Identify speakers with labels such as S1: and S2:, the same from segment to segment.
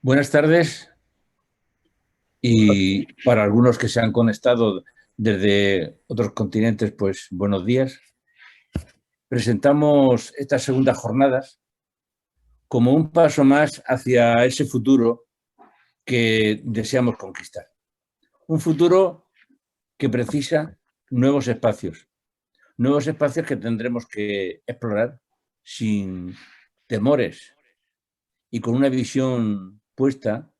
S1: Buenas tardes y para algunos que se han conectado desde otros continentes, pues buenos días. Presentamos estas segundas jornadas como un paso más hacia ese futuro que deseamos conquistar. Un futuro que precisa nuevos espacios que tendremos que explorar sin temores y con una visión puesta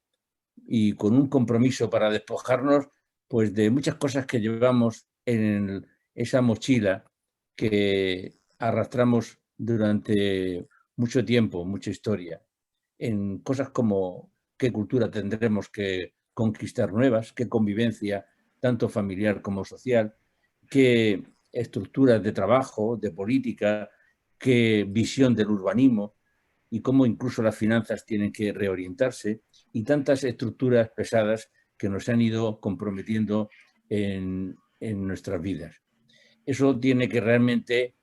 S1: y con un compromiso para despojarnos pues, de muchas cosas que llevamos en esa mochila que arrastramos durante mucho tiempo, mucha historia, en cosas como qué cultura tendremos que conquistar nuevas, qué convivencia, tanto familiar como social, qué estructuras de trabajo, de política, qué visión del urbanismo y cómo incluso las finanzas tienen que reorientarse y tantas estructuras pesadas que nos han ido comprometiendo en nuestras vidas. Eso tiene que realmente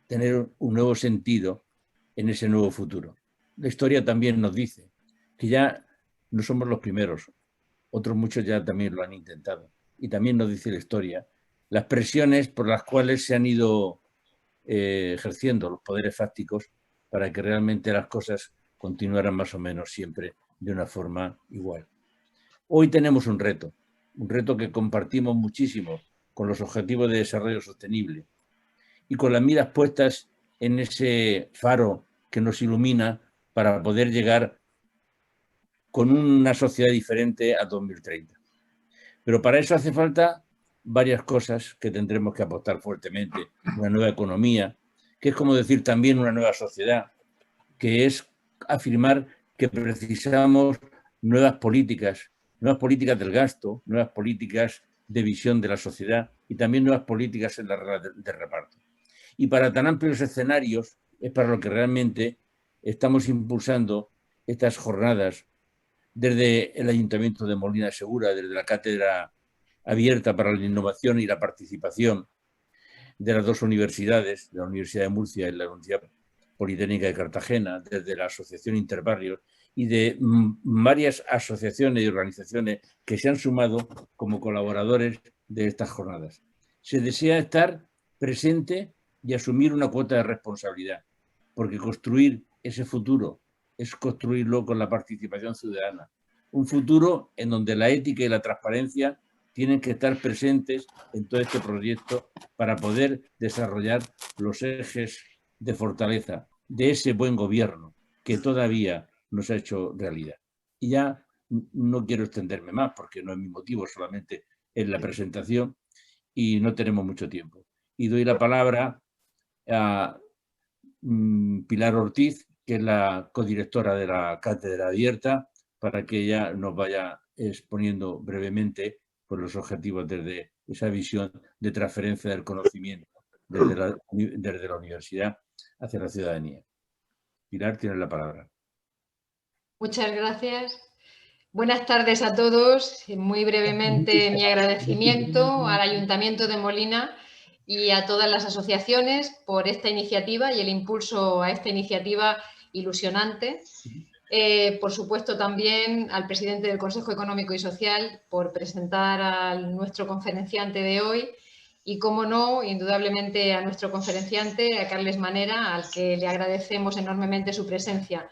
S1: tener un nuevo sentido en ese nuevo futuro. La historia también nos dice que ya no somos los primeros, otros muchos ya también lo han intentado. Y también nos dice la historia las presiones por las cuales se han ido ejerciendo los poderes fácticos para que realmente las cosas continuaran más o menos siempre de una forma igual. Hoy tenemos un reto que compartimos muchísimo con los Objetivos de Desarrollo Sostenible y con las miras puestas en ese faro que nos ilumina para poder llegar con una sociedad diferente a 2030. Pero para eso hace falta varias cosas que tendremos que apostar fuertemente. Una nueva economía, que es como decir también una nueva sociedad, que es afirmar que precisamos nuevas políticas del gasto, nuevas políticas de visión de la sociedad y también nuevas políticas en la red de reparto. Y para tan amplios escenarios es para lo que realmente estamos impulsando estas jornadas desde el Ayuntamiento de Molina de Segura, desde la Cátedra Abierta para la Innovación y la Participación de las dos universidades, la Universidad de Murcia y la Universidad Politécnica de Cartagena, desde la Asociación Interbarrios y de varias asociaciones y organizaciones que se han sumado como colaboradores de estas jornadas. Se desea estar presente y asumir una cuota de responsabilidad, porque construir ese futuro es construirlo con la participación ciudadana. Un futuro en donde la ética y la transparencia tienen que estar presentes en todo este proyecto para poder desarrollar los ejes de fortaleza de ese buen gobierno que todavía nos ha hecho realidad. Y ya no quiero extenderme más porque no es mi motivo, solamente es la presentación y no tenemos mucho tiempo. Y doy la palabra a Pilar Ortiz, que es la codirectora de la Cátedra Abierta, para que ella nos vaya exponiendo brevemente por los objetivos desde esa visión de transferencia del conocimiento desde la universidad hacia la ciudadanía. Pilar, tienes la palabra.
S2: Muchas gracias. Buenas tardes a todos. Muy brevemente mi agradecimiento al Ayuntamiento de Molina y a todas las asociaciones por esta iniciativa y el impulso a esta iniciativa ilusionante. Por supuesto, también al presidente del Consejo Económico y Social por presentar a nuestro conferenciante de hoy y, como no, indudablemente a nuestro conferenciante, a Carles Manera, al que le agradecemos enormemente su presencia.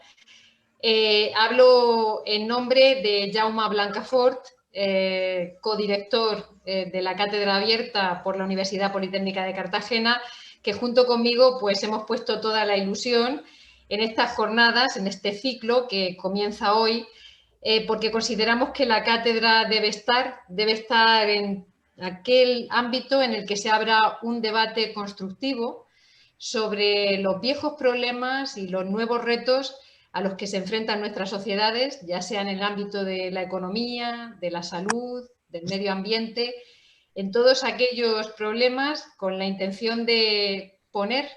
S2: Hablo en nombre de Jaume Blancafort, codirector de la Cátedra Abierta por la Universidad Politécnica de Cartagena, que junto conmigo pues, hemos puesto toda la ilusión en estas jornadas, en este ciclo que comienza hoy, porque consideramos que la cátedra debe estar en aquel ámbito en el que se abra un debate constructivo sobre los viejos problemas y los nuevos retos a los que se enfrentan nuestras sociedades, ya sea en el ámbito de la economía, de la salud, del medio ambiente, en todos aquellos problemas con la intención de poner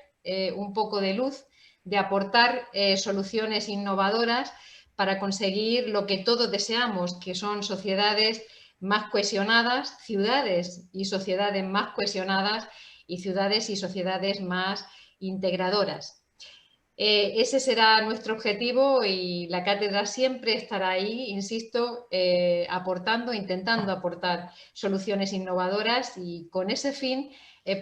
S2: un poco de luz, de aportar soluciones innovadoras para conseguir lo que todos deseamos, que son sociedades más cohesionadas, ciudades y sociedades más cohesionadas y ciudades y sociedades más integradoras. Ese será nuestro objetivo y la cátedra siempre estará ahí, insisto, aportando, intentando aportar soluciones innovadoras, y con ese fin,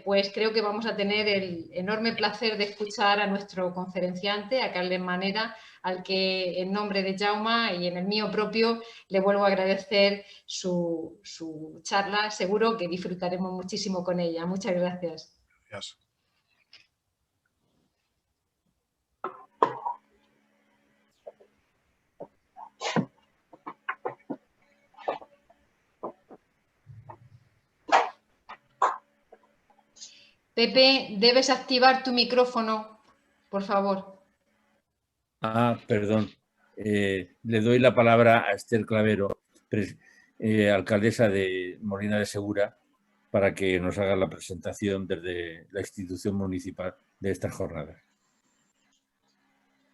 S2: pues creo que vamos a tener el enorme placer de escuchar a nuestro conferenciante, a Carles Manera, al que en nombre de Jaume y en el mío propio le vuelvo a agradecer su charla. Seguro que disfrutaremos muchísimo con ella. Muchas gracias.
S3: Gracias.
S2: Pepe, debes activar tu micrófono, por favor.
S1: Perdón. Le doy la palabra a Esther Clavero, alcaldesa de Molina de Segura, para que nos haga la presentación desde la institución municipal de estas jornadas.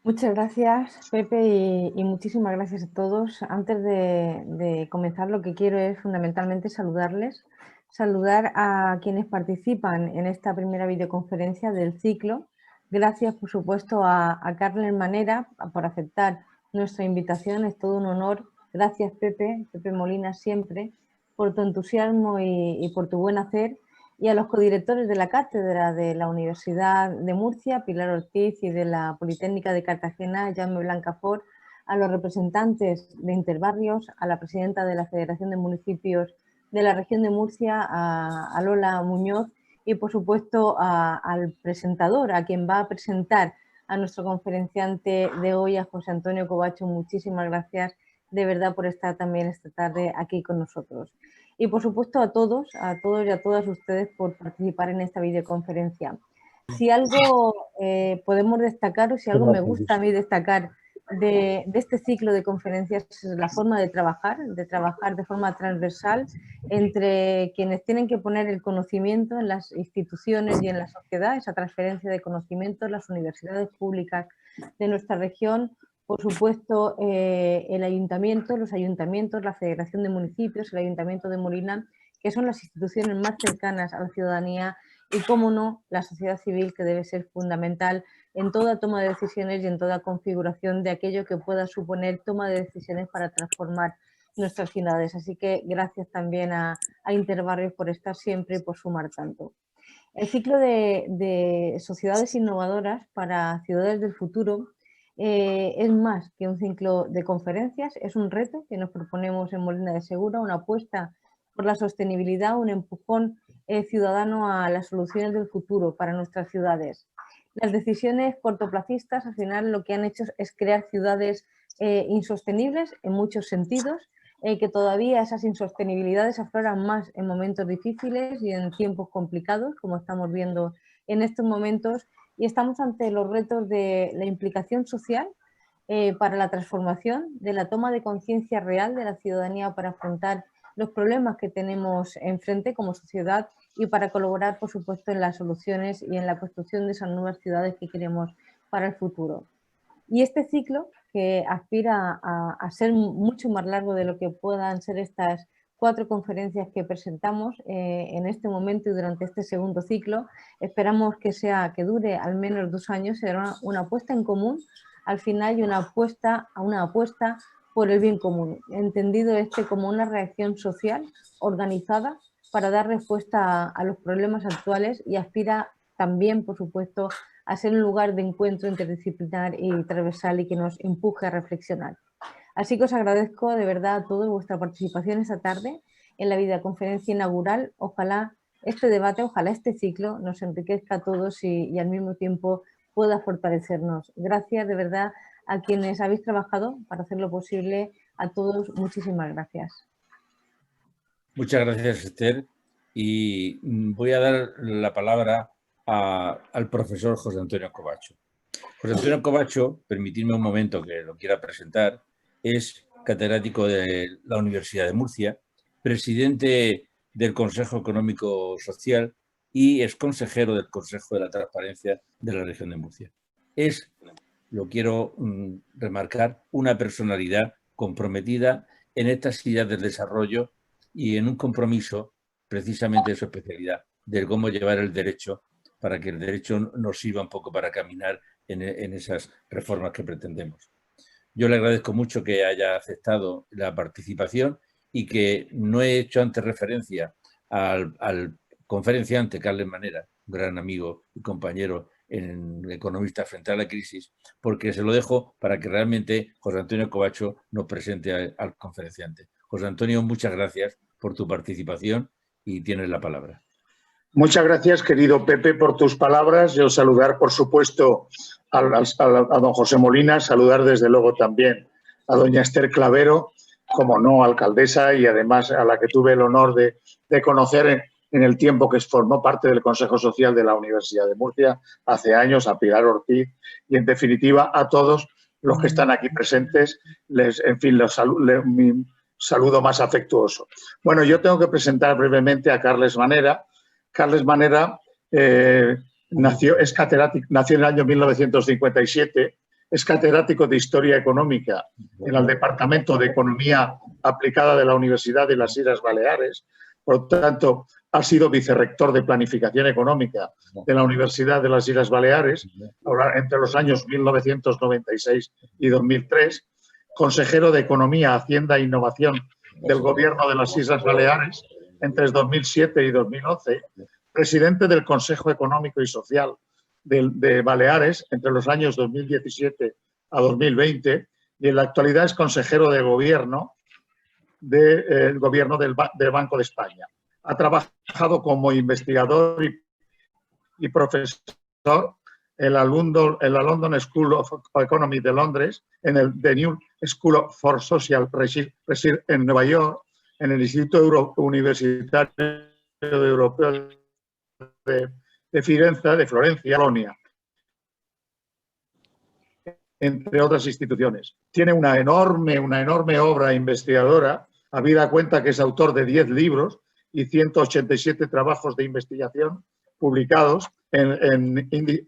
S4: Muchas gracias, Pepe, y muchísimas gracias a todos. Antes de comenzar, lo que quiero es fundamentalmente saludar a quienes participan en esta primera videoconferencia del ciclo. Gracias, por supuesto, a Carles Manera por aceptar nuestra invitación. Es todo un honor. Gracias, Pepe Molina, siempre, por tu entusiasmo y por tu buen hacer. Y a los codirectores de la cátedra de la Universidad de Murcia, Pilar Ortiz, y de la Politécnica de Cartagena, Jaume Blancafort, a los representantes de Interbarrios, a la presidenta de la Federación de Municipios de la región de Murcia, a Lola Muñoz, y por supuesto al presentador, a quien va a presentar a nuestro conferenciante de hoy, a José Antonio Covacho. Muchísimas gracias de verdad por estar también esta tarde aquí con nosotros. Y por supuesto a todos y a todas ustedes por participar en esta videoconferencia. Si algo podemos destacar, o si algo me gusta a mí destacar de este ciclo de conferencias, es la forma de trabajar de forma transversal entre quienes tienen que poner el conocimiento en las instituciones y en la sociedad, esa transferencia de conocimientos, las universidades públicas de nuestra región, por supuesto, el ayuntamiento, los ayuntamientos, la Federación de Municipios, el Ayuntamiento de Molina, que son las instituciones más cercanas a la ciudadanía, y, cómo no, la sociedad civil, que debe ser fundamental en toda toma de decisiones y en toda configuración de aquello que pueda suponer toma de decisiones para transformar nuestras ciudades. Así que gracias también a Interbarrios por estar siempre y por sumar tanto. El ciclo de sociedades innovadoras para ciudades del futuro es más que un ciclo de conferencias, es un reto que nos proponemos en Molina de Segura, una apuesta por la sostenibilidad, un empujón ciudadano a las soluciones del futuro para nuestras ciudades. Las decisiones cortoplacistas, al final, lo que han hecho es crear ciudades insostenibles en muchos sentidos, que todavía esas insostenibilidades afloran más en momentos difíciles y en tiempos complicados, como estamos viendo en estos momentos, y estamos ante los retos de la implicación social para la transformación, de la toma de conciencia real de la ciudadanía para afrontar los problemas que tenemos enfrente como sociedad y para colaborar, por supuesto, en las soluciones y en la construcción de esas nuevas ciudades que queremos para el futuro. Y este ciclo, que aspira a ser mucho más largo de lo que puedan ser estas 4 conferencias que presentamos en este momento y durante este segundo ciclo, esperamos que dure al menos 2 años, será una apuesta en común al final y una apuesta por el bien común, entendido como una reacción social organizada para dar respuesta a los problemas actuales, y aspira también, por supuesto, a ser un lugar de encuentro interdisciplinar y transversal y que nos empuje a reflexionar. Así que os agradezco de verdad a todos vuestra participación esta tarde en la videoconferencia inaugural. Ojalá este debate, ojalá este ciclo nos enriquezca a todos y al mismo tiempo pueda fortalecernos. Gracias de verdad a quienes habéis trabajado para hacerlo posible. A todos, muchísimas gracias.
S1: Muchas gracias, Esther. Y voy a dar la palabra al profesor José Antonio Covacho. José Antonio Covacho, permitidme un momento que lo quiera presentar, es catedrático de la Universidad de Murcia, presidente del Consejo Económico Social y es consejero del Consejo de la Transparencia de la región de Murcia. Es, lo quiero remarcar, una personalidad comprometida en estas ideas del desarrollo y en un compromiso precisamente de su especialidad, de cómo llevar el derecho para que el derecho nos sirva un poco para caminar en esas reformas que pretendemos. Yo le agradezco mucho que haya aceptado la participación y que no he hecho antes referencia al conferenciante Carles Manera, un gran amigo y compañero en Economistas frente a la crisis, porque se lo dejo para que realmente José Antonio Covacho nos presente al conferenciante. José Antonio, muchas gracias por tu participación y tienes la palabra.
S3: Muchas gracias, querido Pepe, por tus palabras. Yo saludar, por supuesto, a don José Molina, saludar desde luego también a doña Esther Clavero, como no, alcaldesa, y además a la que tuve el honor de conocer en el tiempo que formó parte del Consejo Social de la Universidad de Murcia, hace años, a Pilar Ortiz, y en definitiva a todos los que están aquí presentes, mi saludo más afectuoso. Bueno, yo tengo que presentar brevemente a Carles Manera. Carles Manera nació en el año 1957, es catedrático de Historia Económica en el Departamento de Economía Aplicada de la Universidad de las Islas Baleares. Por lo tanto, ha sido vicerrector de Planificación Económica de la Universidad de las Islas Baleares entre los años 1996 y 2003, consejero de Economía, Hacienda e Innovación del Gobierno de las Islas Baleares entre 2007 y 2011, presidente del Consejo Económico y Social de Baleares entre los años 2017 a 2020 y en la actualidad es consejero de Gobierno del Gobierno del Banco de España. Ha trabajado como investigador y profesor en la London School of Economy de Londres, en el The New School for Social Research en Nueva York, en el Instituto Universitario Europeo de Firenze, de Florencia, Bolonia, entre otras instituciones. Tiene una enorme obra investigadora, habida cuenta que es autor de 10 libros y 187 trabajos de investigación publicados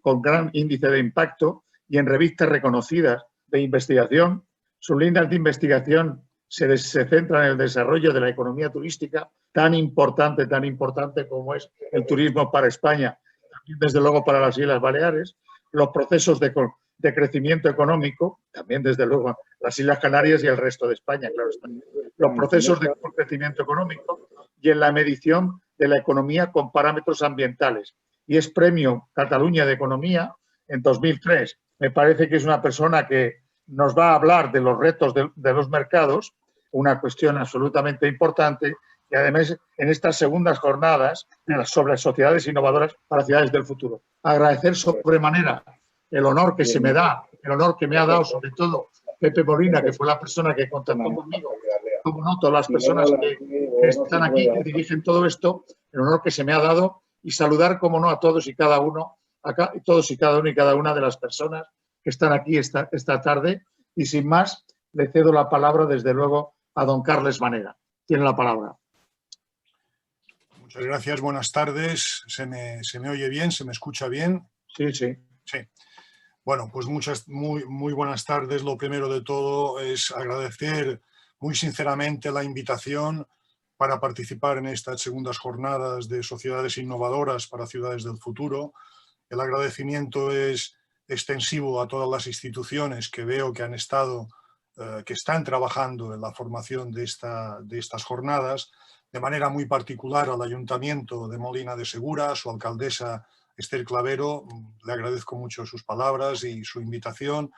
S3: con gran índice de impacto y en revistas reconocidas de investigación. Sus líneas de investigación se centran en el desarrollo de la economía turística, tan importante como es el turismo para España, también desde luego para las Islas Baleares, los procesos de crecimiento económico, también desde luego las Islas Canarias y el resto de España, claro está. Los procesos de crecimiento económico y en la medición de la economía con parámetros ambientales. Y es Premio Cataluña de Economía en 2003. Me parece que es una persona que nos va a hablar de los retos de los mercados, una cuestión absolutamente importante, y además en estas segundas jornadas sobre sociedades innovadoras para ciudades del futuro. Agradecer sobremanera el honor que se me da, el honor que me ha dado sobre todo Pepe Molina, que fue la persona que contactó conmigo, como no, todas las personas que están aquí, que dirigen todo esto, el honor que se me ha dado y saludar, como no, a todos y cada uno, todos y cada uno y cada una de las personas que están aquí esta tarde. Y sin más, le cedo la palabra, desde luego, a don Carles Manera. Tiene la palabra.
S5: Muchas gracias, buenas tardes. ¿Se me oye bien? ¿Se me escucha bien?
S3: Sí, sí.
S5: Sí. Bueno, pues muy buenas tardes. Lo primero de todo es agradecer muy sinceramente la invitación para participar en estas segundas jornadas de sociedades innovadoras para ciudades del futuro. El agradecimiento es extensivo a todas las instituciones que veo que han estado, que están trabajando en la formación de estas jornadas, de manera muy particular al Ayuntamiento de Molina de Segura, a su alcaldesa Esther Clavero. Le agradezco mucho sus palabras y su invitación.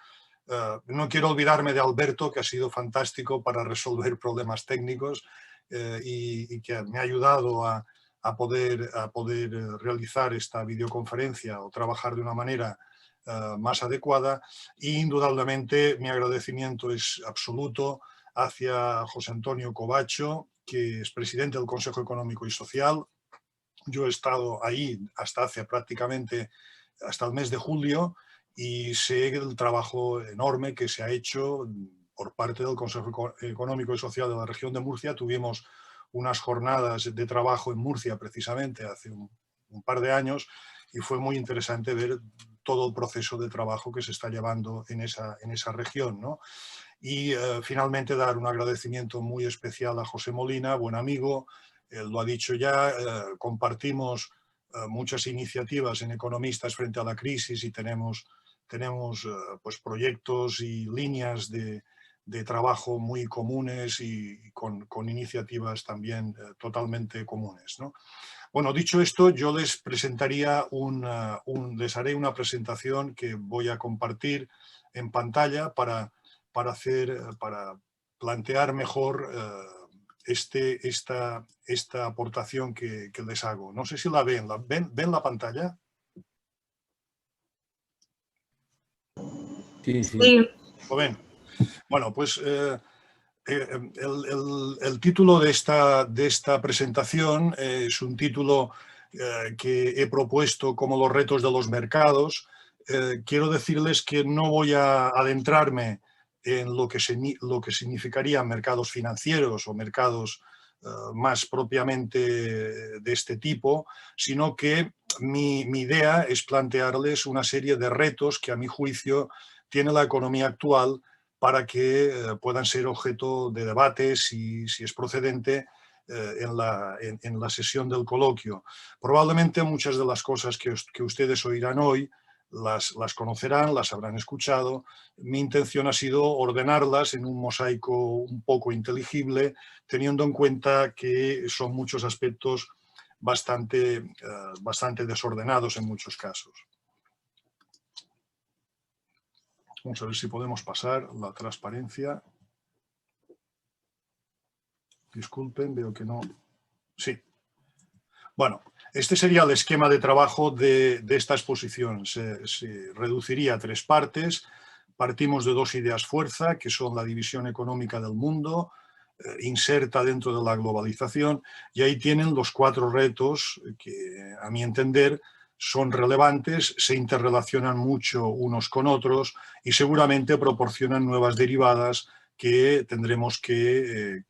S5: No quiero olvidarme de Alberto, que ha sido fantástico para resolver problemas técnicos y que me ha ayudado a poder realizar esta videoconferencia o trabajar de una manera más adecuada. Y indudablemente mi agradecimiento es absoluto hacia José Antonio Covacho, que es presidente del Consejo Económico y Social. Yo he estado ahí hasta el mes de julio y sé el trabajo enorme que se ha hecho por parte del Consejo Económico y Social de la región de Murcia. Tuvimos unas jornadas de trabajo en Murcia precisamente hace un par de años y fue muy interesante ver todo el proceso de trabajo que se está llevando en esa región, ¿no? Y finalmente dar un agradecimiento muy especial a José Molina, buen amigo. Él lo ha dicho ya, compartimos muchas iniciativas en economistas frente a la crisis y tenemos pues proyectos y líneas de trabajo muy comunes y con iniciativas también totalmente comunes, ¿no? Bueno, dicho esto, yo les presentaría les haré una presentación que voy a compartir en pantalla para plantear mejor esta aportación que les hago. No sé si la ven. ¿Ven la pantalla?
S1: Sí, sí.
S5: ¿Lo ven? Bueno, pues el título de esta presentación es un título que he propuesto como los retos de los mercados. Quiero decirles que no voy a adentrarme en lo que significarían mercados financieros o mercados más propiamente de este tipo, sino que mi idea es plantearles una serie de retos que a mi juicio tiene la economía actual para que puedan ser objeto de debate si es procedente en la sesión del coloquio. Probablemente muchas de las cosas que ustedes oirán hoy las conocerán, las habrán escuchado. Mi intención ha sido ordenarlas en un mosaico un poco inteligible, teniendo en cuenta que son muchos aspectos bastante desordenados en muchos casos. Vamos a ver si podemos pasar la transparencia. Disculpen, veo que no. Sí. Bueno, este sería el esquema de trabajo de esta exposición. Se reduciría a 3 partes. Partimos de 2 ideas fuerza, que son la división económica del mundo, inserta dentro de la globalización, y ahí tienen los 4 retos que, a mi entender, son relevantes, se interrelacionan mucho unos con otros y seguramente proporcionan nuevas derivadas que tendremos que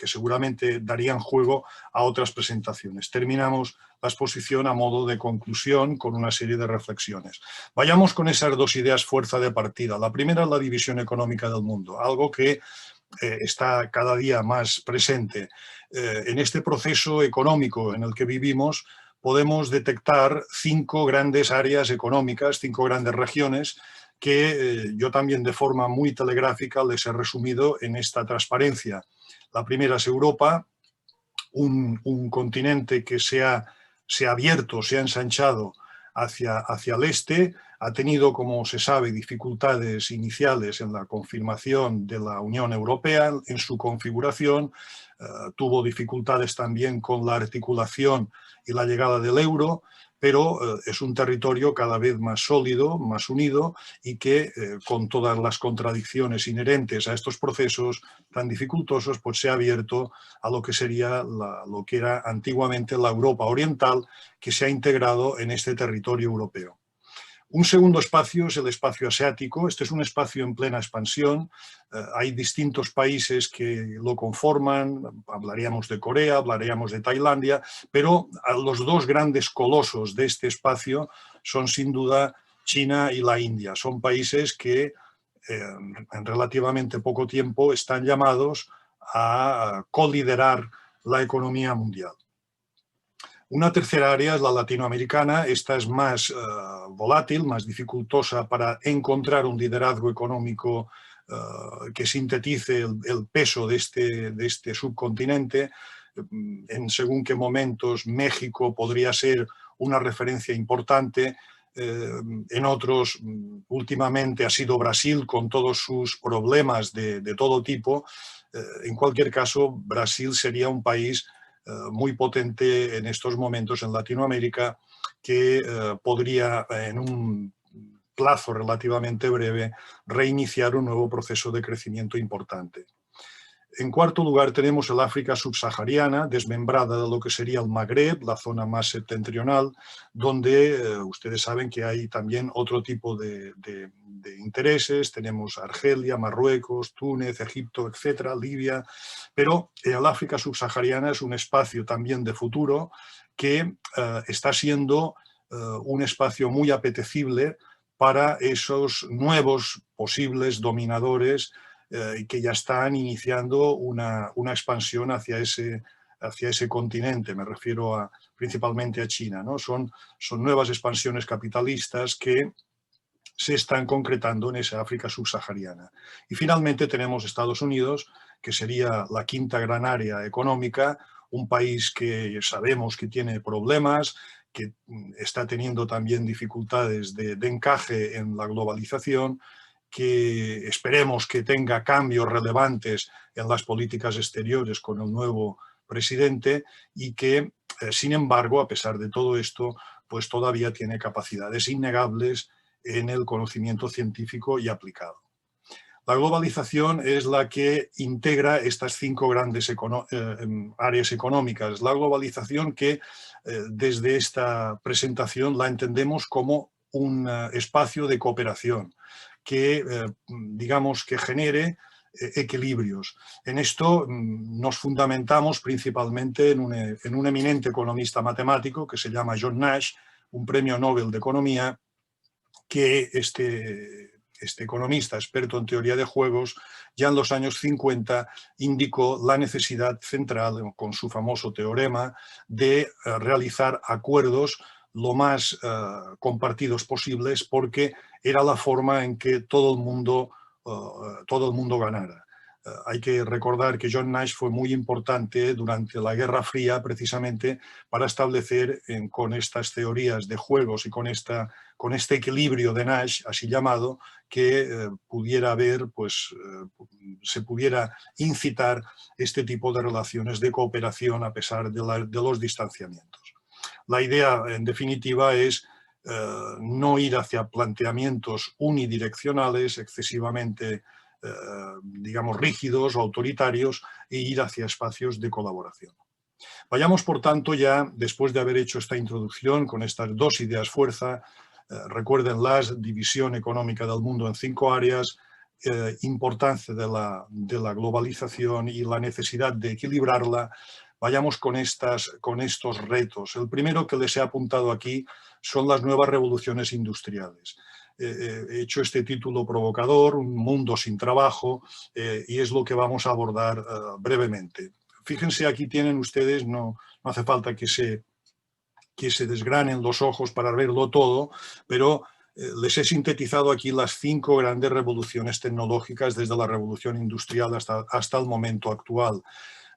S5: seguramente darían juego a otras presentaciones. Terminamos la exposición a modo de conclusión con una serie de reflexiones. Vayamos con esas 2 ideas fuerza de partida. La primera es la división económica del mundo, algo que está cada día más presente. En este proceso económico en el que vivimos podemos detectar 5 grandes áreas económicas, 5 grandes regiones que yo también de forma muy telegráfica les he resumido en esta transparencia. La primera es Europa, un continente que se ha abierto, se ha ensanchado hacia el este, ha tenido, como se sabe, dificultades iniciales en la confirmación de la Unión Europea, en su configuración, tuvo dificultades también con la articulación y la llegada del euro, pero es un territorio cada vez más sólido, más unido y que con todas las contradicciones inherentes a estos procesos tan dificultosos, pues se ha abierto a lo que sería lo que era antiguamente la Europa oriental, que se ha integrado en este territorio europeo. Un segundo espacio es el espacio asiático. Este es un espacio en plena expansión. Hay distintos países que lo conforman. Hablaríamos de Corea, hablaríamos de Tailandia, pero los 2 grandes colosos de este espacio son sin duda China y la India. Son países que en relativamente poco tiempo están llamados a coliderar la economía mundial. Una tercera área es la latinoamericana. Esta es más volátil, más dificultosa para encontrar un liderazgo económico que sintetice el peso de este subcontinente. Según qué momentos México podría ser una referencia importante. En otros, últimamente, ha sido Brasil con todos sus problemas de todo tipo. En cualquier caso, Brasil sería un país muy potente en estos momentos en Latinoamérica que podría en un plazo relativamente breve reiniciar un nuevo proceso de crecimiento importante. En cuarto lugar tenemos el África subsahariana, desmembrada de lo que sería el Magreb, la zona más septentrional, donde ustedes saben que hay también otro tipo de intereses. Tenemos Argelia, Marruecos, Túnez, Egipto, etcétera, Libia, pero el África subsahariana es un espacio también de futuro que está siendo un espacio muy apetecible para esos nuevos posibles dominadores y que ya están iniciando una expansión hacia hacia ese continente, me refiero principalmente a China, ¿no? Son nuevas expansiones capitalistas que se están concretando en esa África subsahariana. Y finalmente tenemos Estados Unidos, que sería la quinta gran área económica, un país que sabemos que tiene problemas, que está teniendo también dificultades de encaje en la globalización, que esperemos que tenga cambios relevantes en las políticas exteriores con el nuevo presidente y que, sin embargo, a pesar de todo esto, pues todavía tiene capacidades innegables en el conocimiento científico y aplicado. La globalización es la que integra estas 5 grandes áreas económicas. La globalización que desde esta presentación la entendemos como un espacio de cooperación que, digamos, que genere equilibrios. En esto nos fundamentamos principalmente en un eminente economista matemático que se llama John Nash, un premio Nobel de Economía, que este economista experto en teoría de juegos ya en los años 50 indicó la necesidad central, con su famoso teorema, de realizar acuerdos lo más compartidos posibles, porque era la forma en que todo el mundo ganara. Hay que recordar que John Nash fue muy importante durante la Guerra Fría precisamente para establecer con estas teorías de juegos y con este equilibrio de Nash, así llamado, que pudiera haber, pues, se pudiera incitar este tipo de relaciones de cooperación a pesar de los distanciamientos. La idea, en definitiva, es no ir hacia planteamientos unidireccionales excesivamente digamos, rígidos o autoritarios, e ir hacia espacios de colaboración. Vayamos, por tanto, ya, después de haber hecho esta introducción con estas 2 ideas fuerza, recuérdenlas: división económica del mundo en 5 áreas, importancia de la globalización y la necesidad de equilibrarla. Vayamos con estos retos. El primero que les he apuntado aquí son las nuevas revoluciones industriales. He hecho este título provocador, Un mundo sin trabajo, y es lo que vamos a abordar brevemente. Fíjense, aquí tienen ustedes, no hace falta que se desgranen los ojos para verlo todo, pero les he sintetizado aquí las 5 grandes revoluciones tecnológicas desde la revolución industrial hasta el momento actual.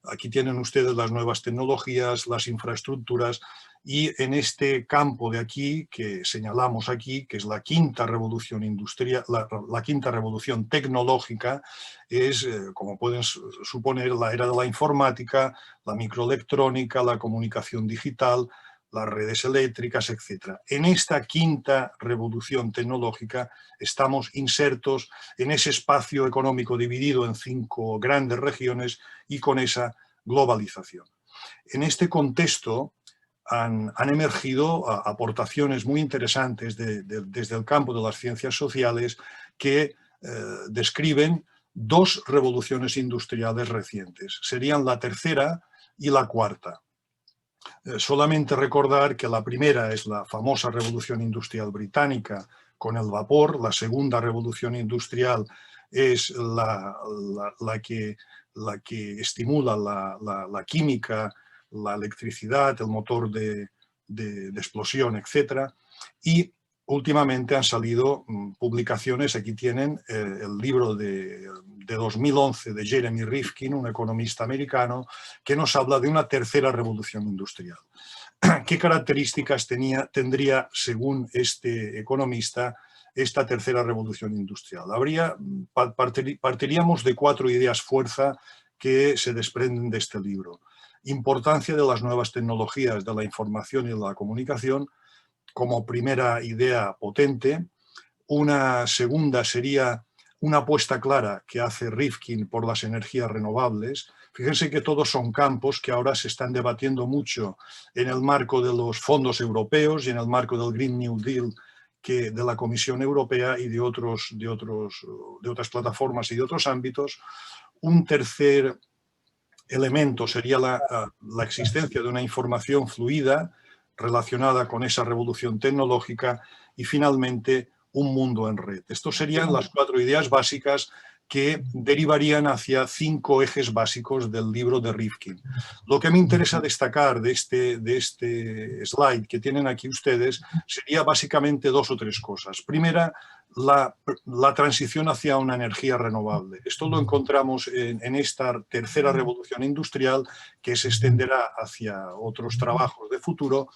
S5: Aquí tienen ustedes las nuevas tecnologías, las infraestructuras, y en este campo de aquí, que señalamos aquí, que es la quinta revolución industrial, la quinta revolución tecnológica, es, como pueden suponer, la era de la informática, la microelectrónica, la comunicación digital, las redes eléctricas, etc. En esta quinta revolución tecnológica estamos insertos en ese espacio económico dividido en 5 grandes regiones y con esa globalización. En este contexto han emergido aportaciones muy interesantes desde el campo de las ciencias sociales que describen 2 revoluciones industriales recientes. Serían la tercera y la cuarta. Solamente recordar que la primera es la famosa revolución industrial británica con el vapor, la segunda revolución industrial es la que estimula la química, la electricidad, el motor de explosión, etc. Y últimamente han salido publicaciones, aquí tienen el libro de 2011 de Jeremy Rifkin, un economista americano, que nos habla de una tercera revolución industrial. ¿Qué características tendría, según este economista, esta tercera revolución industrial? Partiríamos de 4 ideas fuerza que se desprenden de este libro. Importancia de las nuevas tecnologías de la información y de la comunicación como primera idea potente. Una segunda sería una apuesta clara que hace Rifkin por las energías renovables. Fíjense que todos son campos que ahora se están debatiendo mucho en el marco de los fondos europeos y en el marco del Green New Deal de la Comisión Europea y de otras plataformas y de otros ámbitos. Un tercer elemento sería la existencia de una información fluida relacionada con esa revolución tecnológica y finalmente un mundo en red. Estas serían las 4 ideas básicas que derivarían hacia 5 ejes básicos del libro de Rifkin. Lo que me interesa destacar de este slide que tienen aquí ustedes sería básicamente 2 o 3 cosas. Primera, la transición hacia una energía renovable. Esto lo encontramos en esta tercera revolución industrial, que se extenderá hacia otros trabajos de futuro,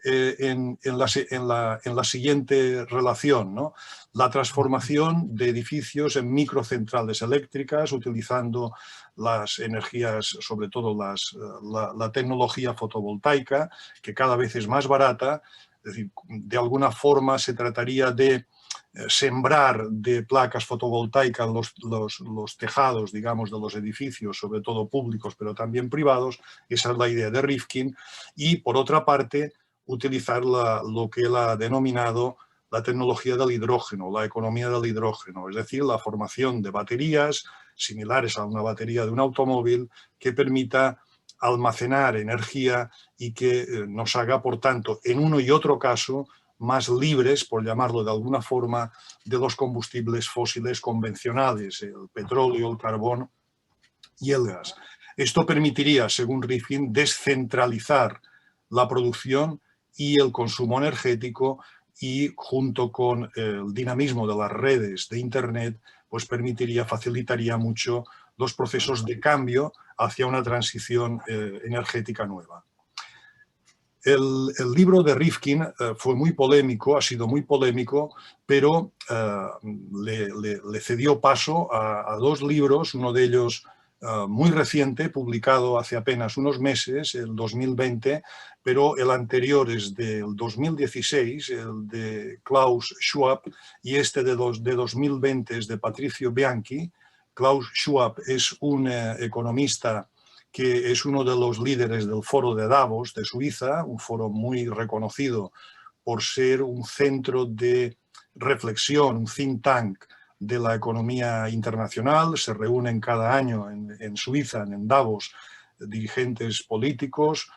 S5: en la siguiente relación, ¿no? La transformación de edificios en microcentrales eléctricas utilizando las energías, sobre todo la tecnología fotovoltaica, que cada vez es más barata. Es decir, de alguna forma se trataría de sembrar de placas fotovoltaicas los tejados, digamos, de los edificios, sobre todo públicos, pero también privados. Esa es la idea de Rifkin. Y, por otra parte, utilizar lo que él ha denominado la tecnología del hidrógeno, la economía del hidrógeno, es decir, la formación de baterías similares a una batería de un automóvil que permita almacenar energía y que nos haga, por tanto, en uno y otro caso, más libres, por llamarlo de alguna forma, de los combustibles fósiles convencionales, el petróleo, el carbón y el gas. Esto permitiría, según Rifkin, descentralizar la producción y el consumo energético, y junto con el dinamismo de las redes de Internet, pues facilitaría mucho los procesos de cambio hacia una transición energética nueva. El libro de Rifkin fue muy polémico, ha sido muy polémico, pero le cedió paso a 2 libros, uno de ellos muy reciente, publicado hace apenas unos meses, el 2020, pero el anterior es del 2016, el de Klaus Schwab, y este de 2020 es de Patricio Bianchi. Klaus Schwab es un economista que es uno de los líderes del foro de Davos de Suiza, un foro muy reconocido por ser un centro de reflexión, un think tank de la economía internacional. Se reúnen cada año en Suiza, en Davos, dirigentes políticos,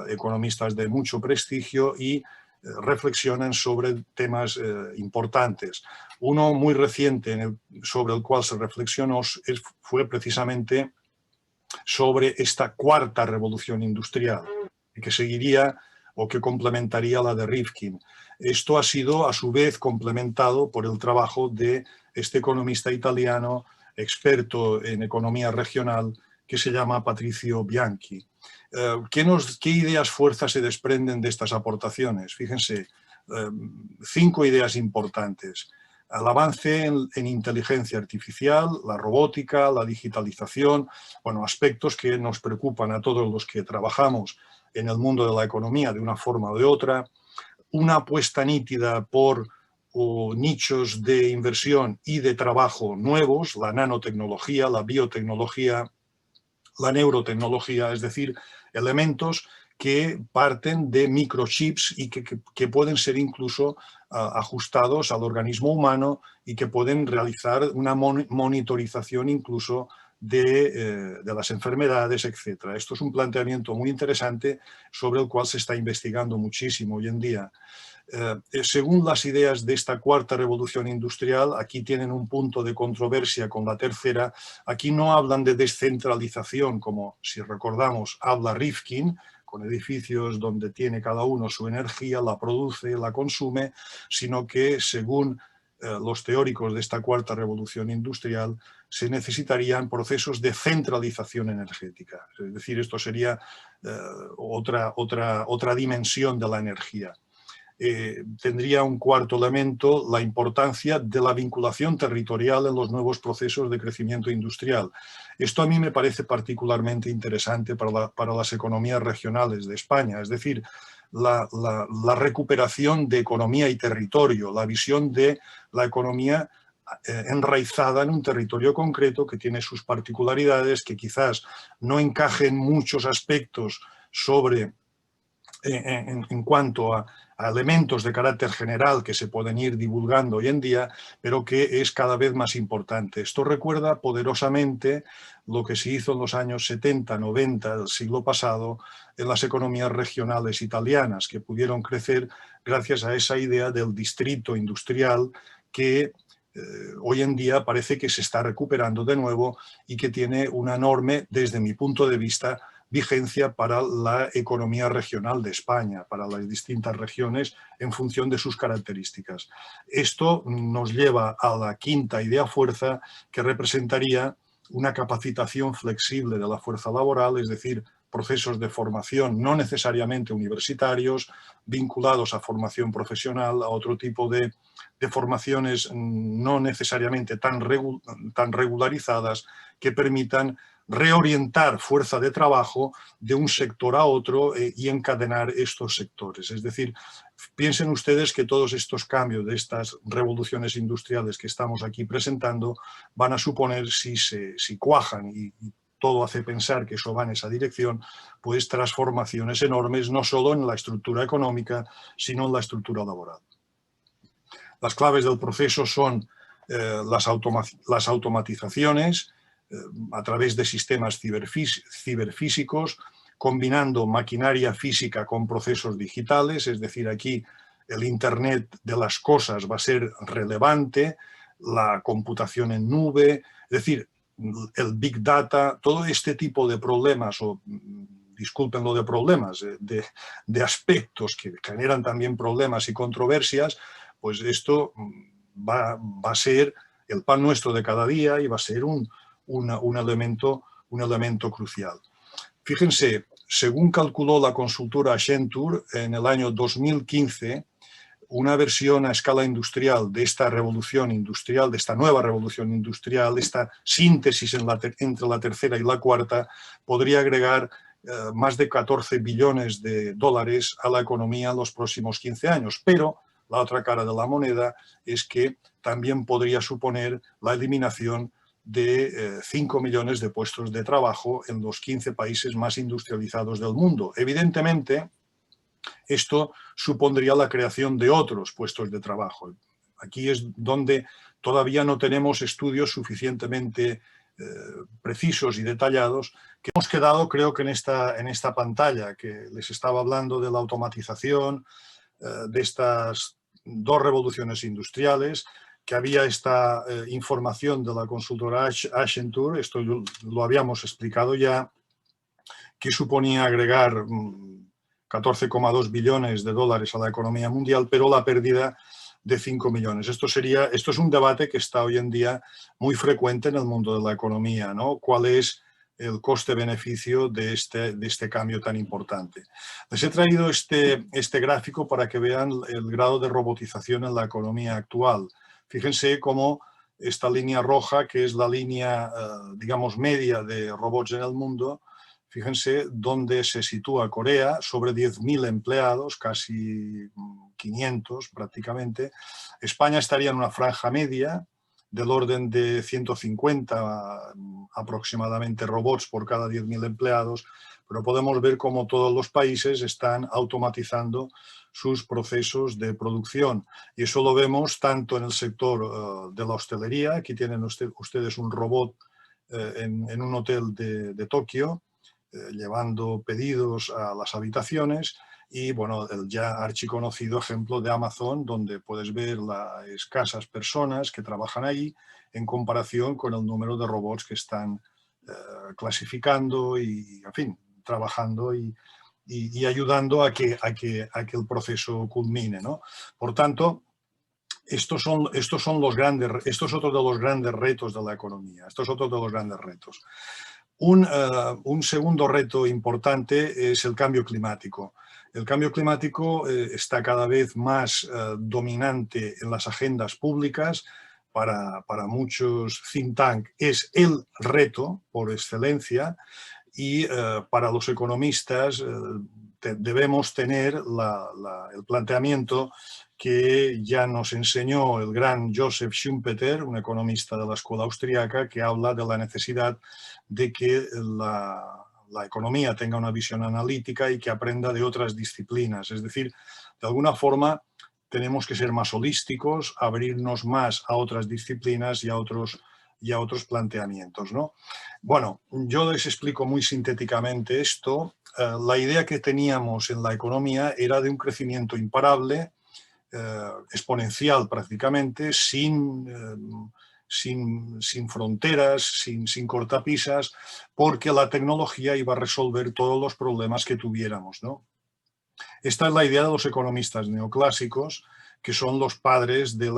S5: economistas de mucho prestigio, y reflexionan sobre temas importantes. Uno muy reciente sobre el cual se reflexionó fue precisamente sobre esta 4ª revolución industrial, que seguiría o que complementaría la de Rifkin. Esto ha sido, a su vez, complementado por el trabajo de este economista italiano, experto en economía regional, que se llama Patricio Bianchi. ¿Qué ideas fuerzas se desprenden de estas aportaciones? Fíjense, 5 ideas importantes. El avance en inteligencia artificial, la robótica, la digitalización, bueno, aspectos que nos preocupan a todos los que trabajamos en el mundo de la economía de una forma o de otra. Una apuesta nítida por nichos de inversión y de trabajo nuevos, la nanotecnología, la biotecnología, la neurotecnología, es decir, elementos que parten de microchips y que pueden ser incluso ajustados al organismo humano y que pueden realizar una monitorización incluso de las enfermedades, etc. Esto es un planteamiento muy interesante sobre el cual se está investigando muchísimo hoy en día. Según las ideas de esta 4ª revolución industrial, aquí tienen un punto de controversia con la tercera. Aquí no hablan de descentralización, como, si recordamos, habla Rifkin, con edificios donde tiene cada uno su energía, la produce, la consume, sino que, según los teóricos de esta 4ª revolución industrial, se necesitarían procesos de centralización energética. Es decir, esto sería otra dimensión de la energía. Tendría un 4º elemento, la importancia de la vinculación territorial en los nuevos procesos de crecimiento industrial. Esto a mí me parece particularmente interesante para las economías regionales de España, es decir, la recuperación de economía y territorio, la visión de la economía enraizada en un territorio concreto que tiene sus particularidades, que quizás no encajen muchos aspectos en cuanto a elementos de carácter general que se pueden ir divulgando hoy en día, pero que es cada vez más importante. Esto recuerda poderosamente lo que se hizo en los años 70, 90 del siglo pasado en las economías regionales italianas, que pudieron crecer gracias a esa idea del distrito industrial que hoy en día parece que se está recuperando de nuevo y que tiene una enorme, desde mi punto de vista, vigencia para la economía regional de España, para las distintas regiones en función de sus características. Esto nos lleva a la quinta idea fuerza, que representaría una capacitación flexible de la fuerza laboral, es decir, procesos de formación no necesariamente universitarios, vinculados a formación profesional, a otro tipo de formaciones no necesariamente tan regularizadas, que permitan reorientar fuerza de trabajo de un sector a otro y encadenar estos sectores. Es decir, piensen ustedes que todos estos cambios de estas revoluciones industriales que estamos aquí presentando van a suponer, si cuajan y todo hace pensar que eso va en esa dirección, pues transformaciones enormes, no solo en la estructura económica, sino en la estructura laboral. Las claves del proceso son las automatizaciones a través de sistemas ciberfísicos, combinando maquinaria física con procesos digitales, es decir, aquí el Internet de las cosas va a ser relevante, la computación en nube, es decir, el Big Data, todo este tipo de problemas, o disculpen lo de problemas, de aspectos que generan también problemas y controversias, pues esto va a ser el pan nuestro de cada día y va a ser un elemento crucial. Fíjense, según calculó la consultora Accenture, en el año 2015, una versión a escala industrial de esta revolución industrial, de esta nueva revolución industrial, esta síntesis entre la tercera y la cuarta, podría agregar más de 14 billones de dólares a la economía en los próximos 15 años. Pero la otra cara de la moneda es que también podría suponer la eliminación de 5 millones de puestos de trabajo en los 15 países más industrializados del mundo. Evidentemente, esto supondría la creación de otros puestos de trabajo. Aquí es donde todavía no tenemos estudios suficientemente precisos y detallados, que hemos quedado, creo que en esta pantalla, que les estaba hablando de la automatización, de estas dos revoluciones industriales, que había esta información de la consultora Accenture, esto lo habíamos explicado ya, que suponía agregar 14,2 billones de dólares a la economía mundial, pero la pérdida de 5 millones. Esto es un debate que está hoy en día muy frecuente en el mundo de la economía, ¿no? ¿Cuál es el coste-beneficio de este cambio tan importante? Les he traído este gráfico para que vean el grado de robotización en la economía actual. Fíjense cómo esta línea roja, que es la línea, digamos, media de robots en el mundo, fíjense dónde se sitúa Corea, sobre 10.000 empleados, casi 500 prácticamente. España estaría en una franja media del orden de 150 aproximadamente robots por cada 10.000 empleados, pero podemos ver cómo todos los países están automatizando sus procesos de producción. Y eso lo vemos tanto en el sector de la hostelería. Aquí tienen ustedes un robot en un hotel de Tokio, llevando pedidos a las habitaciones, y bueno, el ya archiconocido ejemplo de Amazon, donde puedes ver las escasas personas que trabajan ahí en comparación con el número de robots que están clasificando y, en fin, trabajando y ayudando a que el proceso culmine, ¿no? Por tanto, estos es otro de los grandes retos de la economía. Estos es otro de los grandes retos. Un segundo reto importante es el cambio climático. El cambio climático está cada vez más dominante en las agendas públicas. Para muchos think tank es el reto por excelencia, y para los economistas debemos tener el planteamiento que ya nos enseñó el gran Joseph Schumpeter, un economista de la escuela austriaca, que habla de la necesidad de que la economía tenga una visión analítica y que aprenda de otras disciplinas. Es decir, de alguna forma tenemos que ser más holísticos, abrirnos más a otras disciplinas y a otros planteamientos, ¿no? Bueno, yo les explico muy sintéticamente esto. La idea que teníamos en la economía era de un crecimiento imparable, exponencial prácticamente, sin fronteras, sin cortapisas, porque la tecnología iba a resolver todos los problemas que tuviéramos, ¿no? Esta es la idea de los economistas neoclásicos, que son los padres de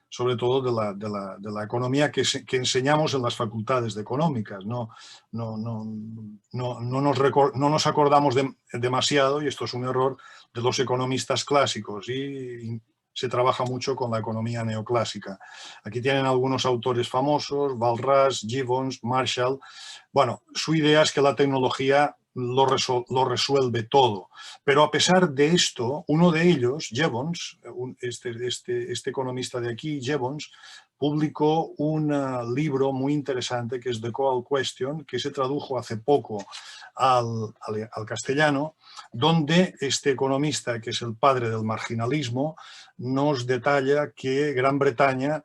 S5: sobre todo de la economía que enseñamos en las facultades de económicas. No nos acordamos demasiado, y esto es un error, de los economistas clásicos, y se trabaja mucho con la economía neoclásica. Aquí tienen algunos autores famosos: Walras, Gibbons, Marshall. Bueno, su idea es que la tecnología lo resuelve todo. Pero a pesar de esto, uno de ellos, Gibbons, este economista de aquí, Gibbons, publicó un libro muy interesante que es The Coal Question, que se tradujo hace poco al castellano, donde este economista, que es el padre del marginalismo, nos detalla que Gran Bretaña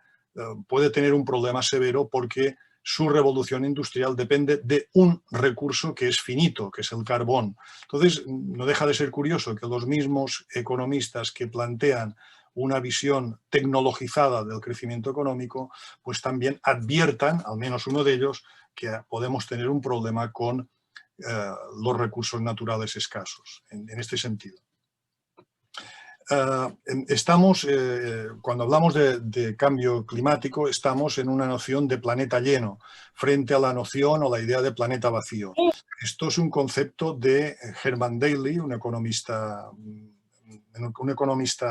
S5: puede tener un problema severo porque su revolución industrial depende de un recurso que es finito, que es el carbón. Entonces, no deja de ser curioso que los mismos economistas que plantean una visión tecnologizada del crecimiento económico, pues también adviertan, al menos uno de ellos, que podemos tener un problema con los recursos naturales escasos, en este sentido. Cuando hablamos de cambio climático, estamos en una noción de planeta lleno frente a la noción o la idea de planeta vacío. Esto es un concepto de Herman Daly, un economista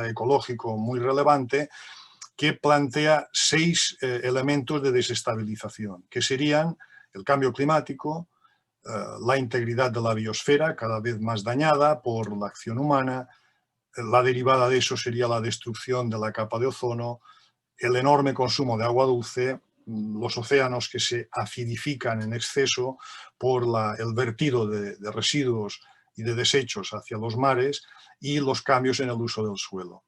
S5: ecológico muy relevante, que plantea 6 elementos de desestabilización, que serían el cambio climático, la integridad de la biosfera, cada vez más dañada por la acción humana. La derivada de eso sería la destrucción de la capa de ozono, el enorme consumo de agua dulce, los océanos que se acidifican en exceso por el vertido de residuos y de desechos hacia los mares, y los cambios en el uso del suelo.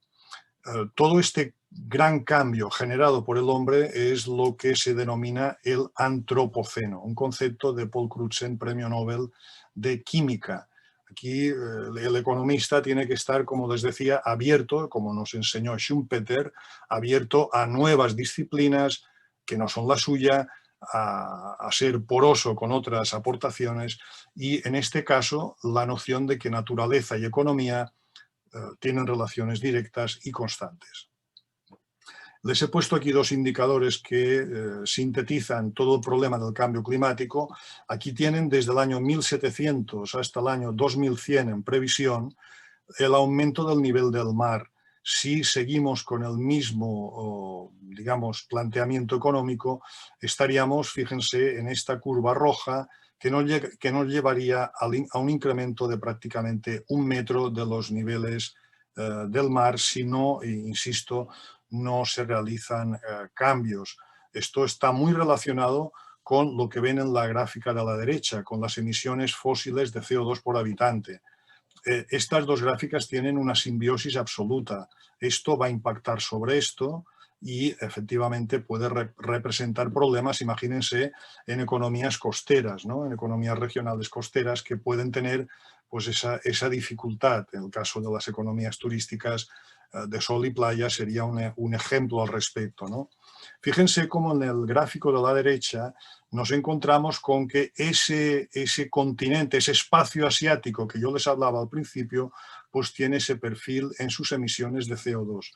S5: Todo este gran cambio generado por el hombre es lo que se denomina el antropoceno, un concepto de Paul Crutzen, premio Nobel de Química. Aquí el economista tiene que estar, como les decía, abierto, como nos enseñó Schumpeter, abierto a nuevas disciplinas que no son la suya, a ser poroso con otras aportaciones, y en este caso la noción de que naturaleza y economía tienen relaciones directas y constantes. Les he puesto aquí 2 indicadores que sintetizan todo el problema del cambio climático. Aquí tienen desde el año 1700 hasta el año 2100 en previsión el aumento del nivel del mar. Si seguimos con el mismo, digamos, planteamiento económico, estaríamos, fíjense, en esta curva roja que nos llevaría a un incremento de prácticamente 1 metro de los niveles del mar si no, insisto, no se realizan cambios. Esto está muy relacionado con lo que ven en la gráfica de la derecha, con las emisiones fósiles de CO2 por habitante. Estas 2 gráficas tienen una simbiosis absoluta. Esto va a impactar sobre esto y efectivamente puede representar problemas, imagínense, en economías costeras, ¿no? En economías regionales costeras que pueden tener pues esa dificultad. En el caso de las economías turísticas de sol y playa sería un ejemplo al respecto, ¿no? Fíjense cómo en el gráfico de la derecha nos encontramos con que ese continente, ese espacio asiático que yo les hablaba al principio, pues tiene ese perfil en sus emisiones de CO2.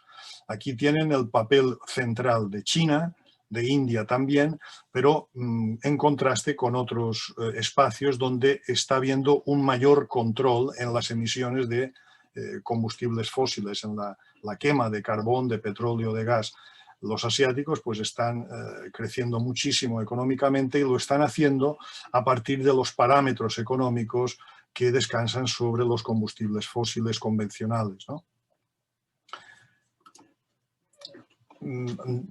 S5: Aquí tienen el papel central de China, de India también, pero en contraste con otros espacios donde está habiendo un mayor control en las emisiones de combustibles fósiles, en la quema de carbón, de petróleo, de gas. Los asiáticos pues están creciendo muchísimo económicamente y lo están haciendo a partir de los parámetros económicos que descansan sobre los combustibles fósiles convencionales, ¿no?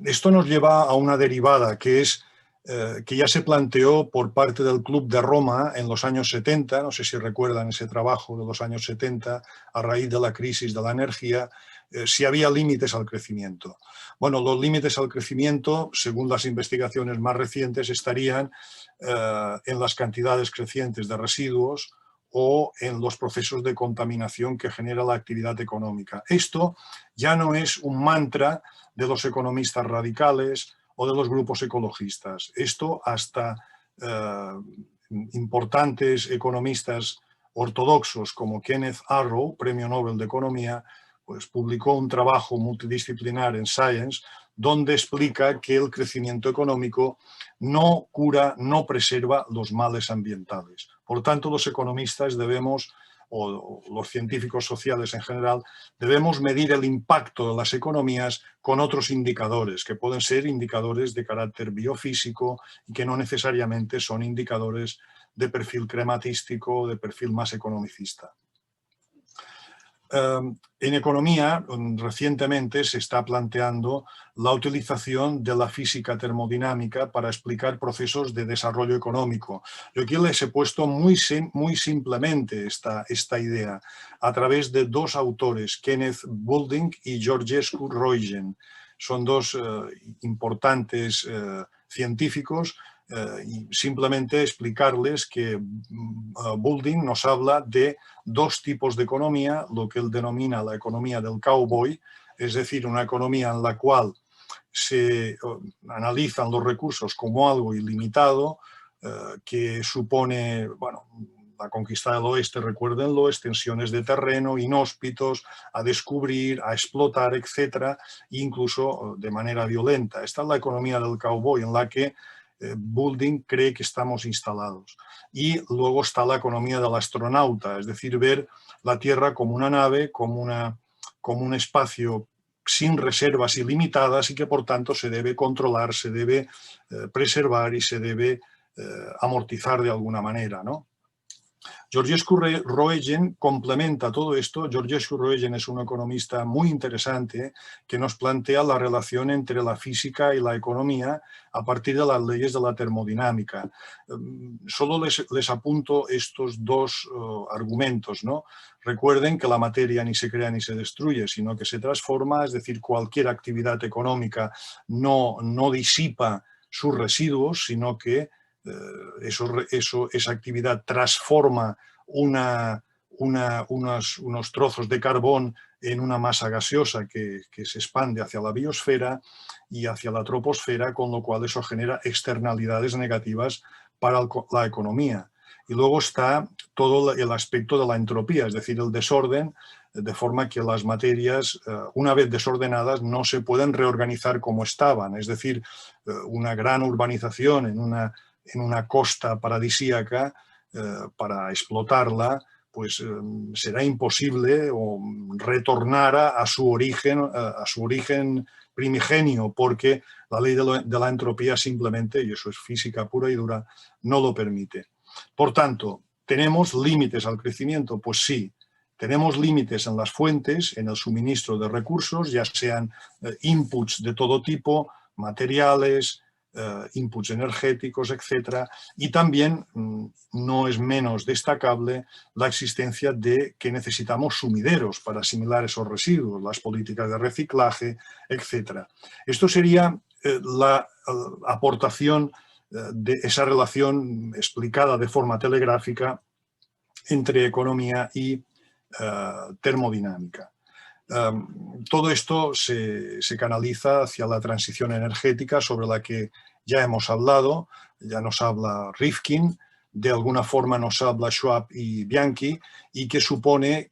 S5: Esto nos lleva a una derivada que es que ya se planteó por parte del Club de Roma en los años 70, no sé si recuerdan ese trabajo de los años 70, a raíz de la crisis de la energía, si había límites al crecimiento. Bueno, los límites al crecimiento, según las investigaciones más recientes, estarían en las cantidades crecientes de residuos o en los procesos de contaminación que genera la actividad económica. Esto ya no es un mantra de los economistas radicales o de los grupos ecologistas. Esto hasta importantes economistas ortodoxos como Kenneth Arrow, Premio Nobel de Economía, pues publicó un trabajo multidisciplinar en Science donde explica que el crecimiento económico no cura, no preserva los males ambientales. Por tanto, los economistas debemos, o los científicos sociales en general, debemos medir el impacto de las economías con otros indicadores, que pueden ser indicadores de carácter biofísico y que no necesariamente son indicadores de perfil crematístico o de perfil más economicista. En economía, recientemente se está planteando la utilización de la física termodinámica para explicar procesos de desarrollo económico. Yo aquí les he puesto muy simplemente esta idea a través de dos autores, Kenneth Boulding y Georgescu Roigen. Son dos importantes científicos y simplemente explicarles que Boulding nos habla de dos tipos de economía, lo que él denomina la economía del cowboy, es decir, una economía en la cual se analizan los recursos como algo ilimitado, que supone, bueno, la conquista del oeste, recuérdenlo, extensiones de terreno, inhóspitos, a descubrir, a explotar, etcétera, incluso de manera violenta. Esta es la economía del cowboy en la que Boulding cree que estamos instalados. Y luego está la economía del astronauta, es decir, ver la Tierra como una nave, como un espacio sin reservas ilimitadas y que por tanto se debe controlar, se debe preservar y se debe amortizar de alguna manera, ¿no? Georgescu Roigen complementa todo esto. Georgescu Roigen es un economista muy interesante que nos plantea la relación entre la física y la economía a partir de las leyes de la termodinámica. Solo les apunto estos dos argumentos, ¿no? Recuerden que la materia ni se crea ni se destruye, sino que se transforma, es decir, cualquier actividad económica no disipa sus residuos, sino que esa actividad transforma unos trozos de carbón en una masa gaseosa que se expande hacia la biosfera y hacia la troposfera, con lo cual eso genera externalidades negativas para la economía. Y luego está todo el aspecto de la entropía, es decir, el desorden, de forma que las materias, una vez desordenadas, no se pueden reorganizar como estaban. Es decir, una gran urbanización en una costa paradisíaca, para explotarla, pues será imposible retornar a su origen primigenio, porque la ley de la entropía simplemente, y eso es física pura y dura, no lo permite. Por tanto, ¿tenemos límites al crecimiento? Pues sí. Tenemos límites en las fuentes, en el suministro de recursos, ya sean inputs de todo tipo, materiales, inputs energéticos, etcétera, y también no es menos destacable la existencia de que necesitamos sumideros para asimilar esos residuos, las políticas de reciclaje, etcétera. Esto sería la aportación de esa relación explicada de forma telegráfica entre economía y termodinámica. Todo esto se canaliza hacia la transición energética sobre la que ya hemos hablado, ya nos habla Rifkin, de alguna forma nos habla Schwab y Bianchi, y que supone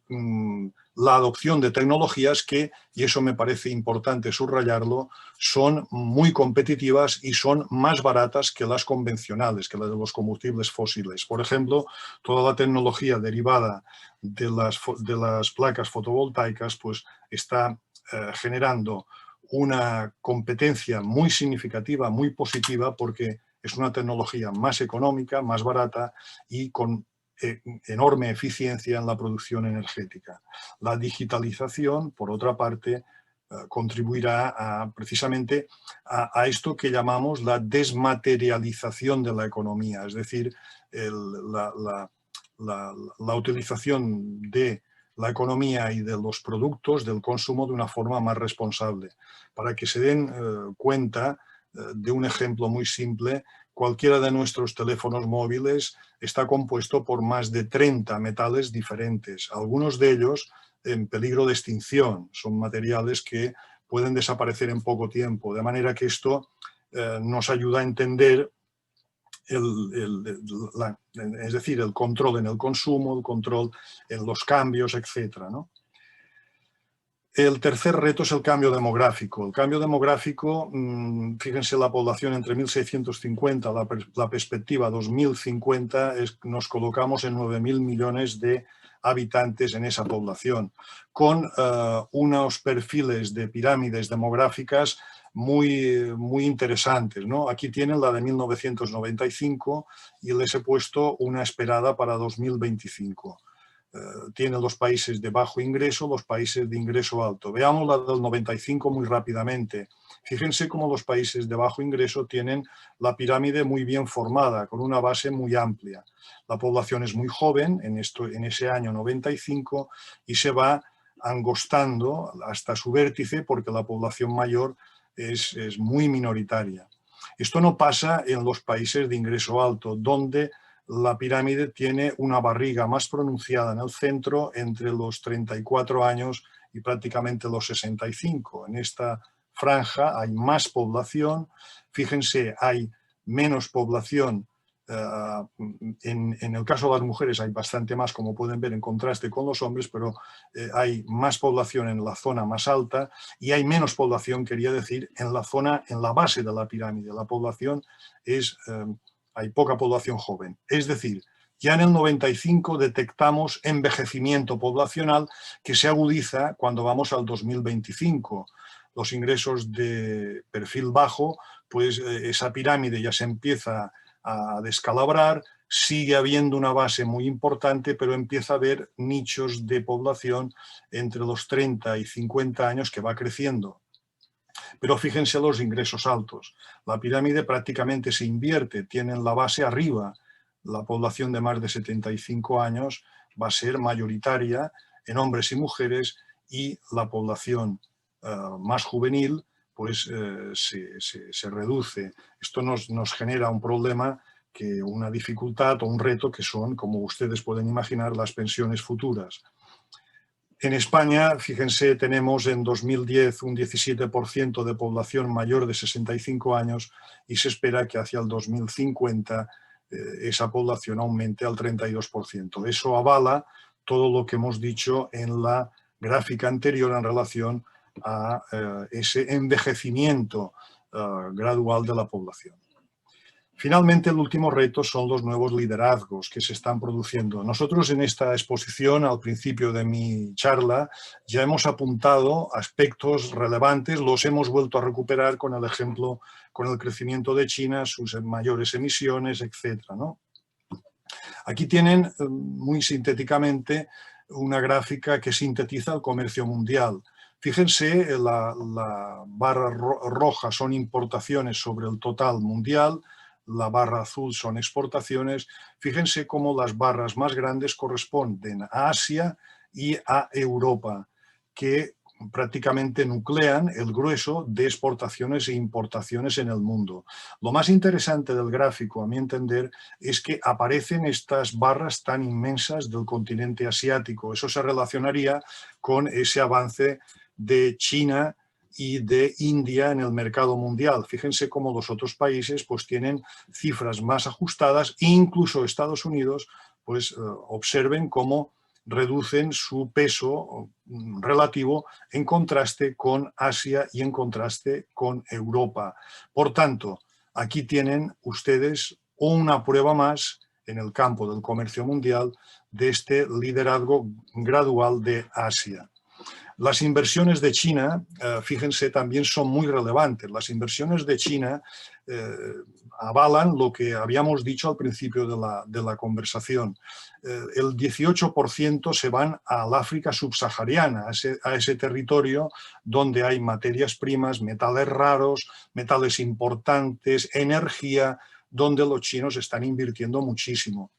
S5: la adopción de tecnologías que, y eso me parece importante subrayarlo, son muy competitivas y son más baratas que las convencionales, que las de los combustibles fósiles. Por ejemplo, toda la tecnología derivada de las placas fotovoltaicas pues está generando una competencia muy significativa, muy positiva, porque es una tecnología más económica, más barata y con enorme eficiencia en la producción energética. La digitalización, por otra parte, contribuirá precisamente a esto que llamamos la desmaterialización de la economía, es decir, la utilización de la economía y de los productos, del consumo, de una forma más responsable, para que se den cuenta de un ejemplo muy simple, cualquiera de nuestros teléfonos móviles está compuesto por más de 30 metales diferentes, algunos de ellos en peligro de extinción. Son materiales que pueden desaparecer en poco tiempo, de manera que esto nos ayuda a entender es decir, el control en el consumo, el control en los cambios, etc., ¿no? El tercer reto es el cambio demográfico. El cambio demográfico, fíjense, la población entre 1650, la perspectiva 2050, nos colocamos en 9.000 millones de habitantes en esa población, con unos perfiles de pirámides demográficas muy interesantes, ¿no? Aquí tienen la de 1995 y les he puesto una esperada para 2025. Tienen los países de bajo ingreso, los países de ingreso alto. Veamos la del 95 muy rápidamente. Fíjense cómo los países de bajo ingreso tienen la pirámide muy bien formada, con una base muy amplia. La población es muy joven en ese año 95 y se va angostando hasta su vértice porque la población mayor es muy minoritaria. Esto no pasa en los países de ingreso alto, donde la pirámide tiene una barriga más pronunciada en el centro entre los 34 años y prácticamente los 65. En esta franja hay más población. Fíjense, hay menos población. En el caso de las mujeres hay bastante más, como pueden ver, en contraste con los hombres, pero hay más población en la zona más alta y hay menos población, quería decir, en la base de la pirámide. La población hay poca población joven. Es decir, ya en el 95 detectamos envejecimiento poblacional que se agudiza cuando vamos al 2025. Los ingresos de perfil bajo, pues esa pirámide ya se empieza a descalabrar, sigue habiendo una base muy importante, pero empieza a haber nichos de población entre los 30 y 50 años que va creciendo. Pero fíjense los ingresos altos. La pirámide prácticamente se invierte, tienen la base arriba. La población de más de 75 años va a ser mayoritaria en hombres y mujeres y la población más juvenil pues se reduce. Esto nos genera un problema, una dificultad o un reto que son, como ustedes pueden imaginar, las pensiones futuras. En España, fíjense, tenemos en 2010 un 17% de población mayor de 65 años y se espera que hacia el 2050 esa población aumente al 32%. Eso avala todo lo que hemos dicho en la gráfica anterior en relación a ese envejecimiento gradual de la población. Finalmente, el último reto son los nuevos liderazgos que se están produciendo. Nosotros en esta exposición, al principio de mi charla, ya hemos apuntado aspectos relevantes, los hemos vuelto a recuperar con el ejemplo, con el crecimiento de China, sus mayores emisiones, etc., ¿no? Aquí tienen muy sintéticamente una gráfica que sintetiza el comercio mundial. Fíjense, la barra roja son importaciones sobre el total mundial, la barra azul son exportaciones. Fíjense cómo las barras más grandes corresponden a Asia y a Europa, que prácticamente nuclean el grueso de exportaciones e importaciones en el mundo. Lo más interesante del gráfico, a mi entender, es que aparecen estas barras tan inmensas del continente asiático. Eso se relacionaría con ese avance de China y de India en el mercado mundial. Fíjense cómo los otros países pues tienen cifras más ajustadas e incluso Estados Unidos pues observen cómo reducen su peso relativo en contraste con Asia y en contraste con Europa. Por tanto, aquí tienen ustedes una prueba más en el campo del comercio mundial de este liderazgo gradual de Asia. Las inversiones de China, fíjense, también son muy relevantes. Las inversiones de China avalan lo que habíamos dicho al principio de la conversación. El 18% se van al África subsahariana, a ese territorio donde hay materias primas, metales raros, metales importantes, energía, donde los chinos están invirtiendo muchísimo.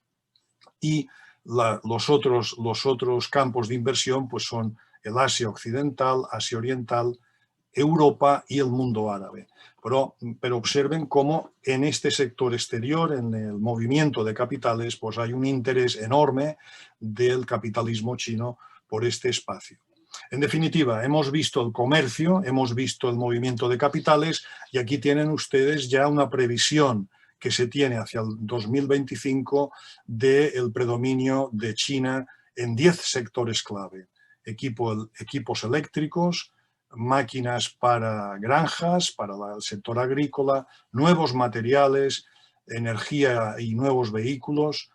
S5: Y los otros campos de inversión pues son el Asia occidental, Asia oriental Europa y el mundo árabe. Pero observen cómo en este sector exterior, en el movimiento de capitales, pues hay un interés enorme del capitalismo chino por este espacio. En definitiva, hemos visto el comercio, hemos visto el movimiento de capitales y aquí tienen ustedes ya una previsión que se tiene hacia el 2025 del predominio de China en 10 sectores clave. Equipos eléctricos, máquinas para granjas, para el sector agrícola, nuevos materiales, energía y nuevos vehículos,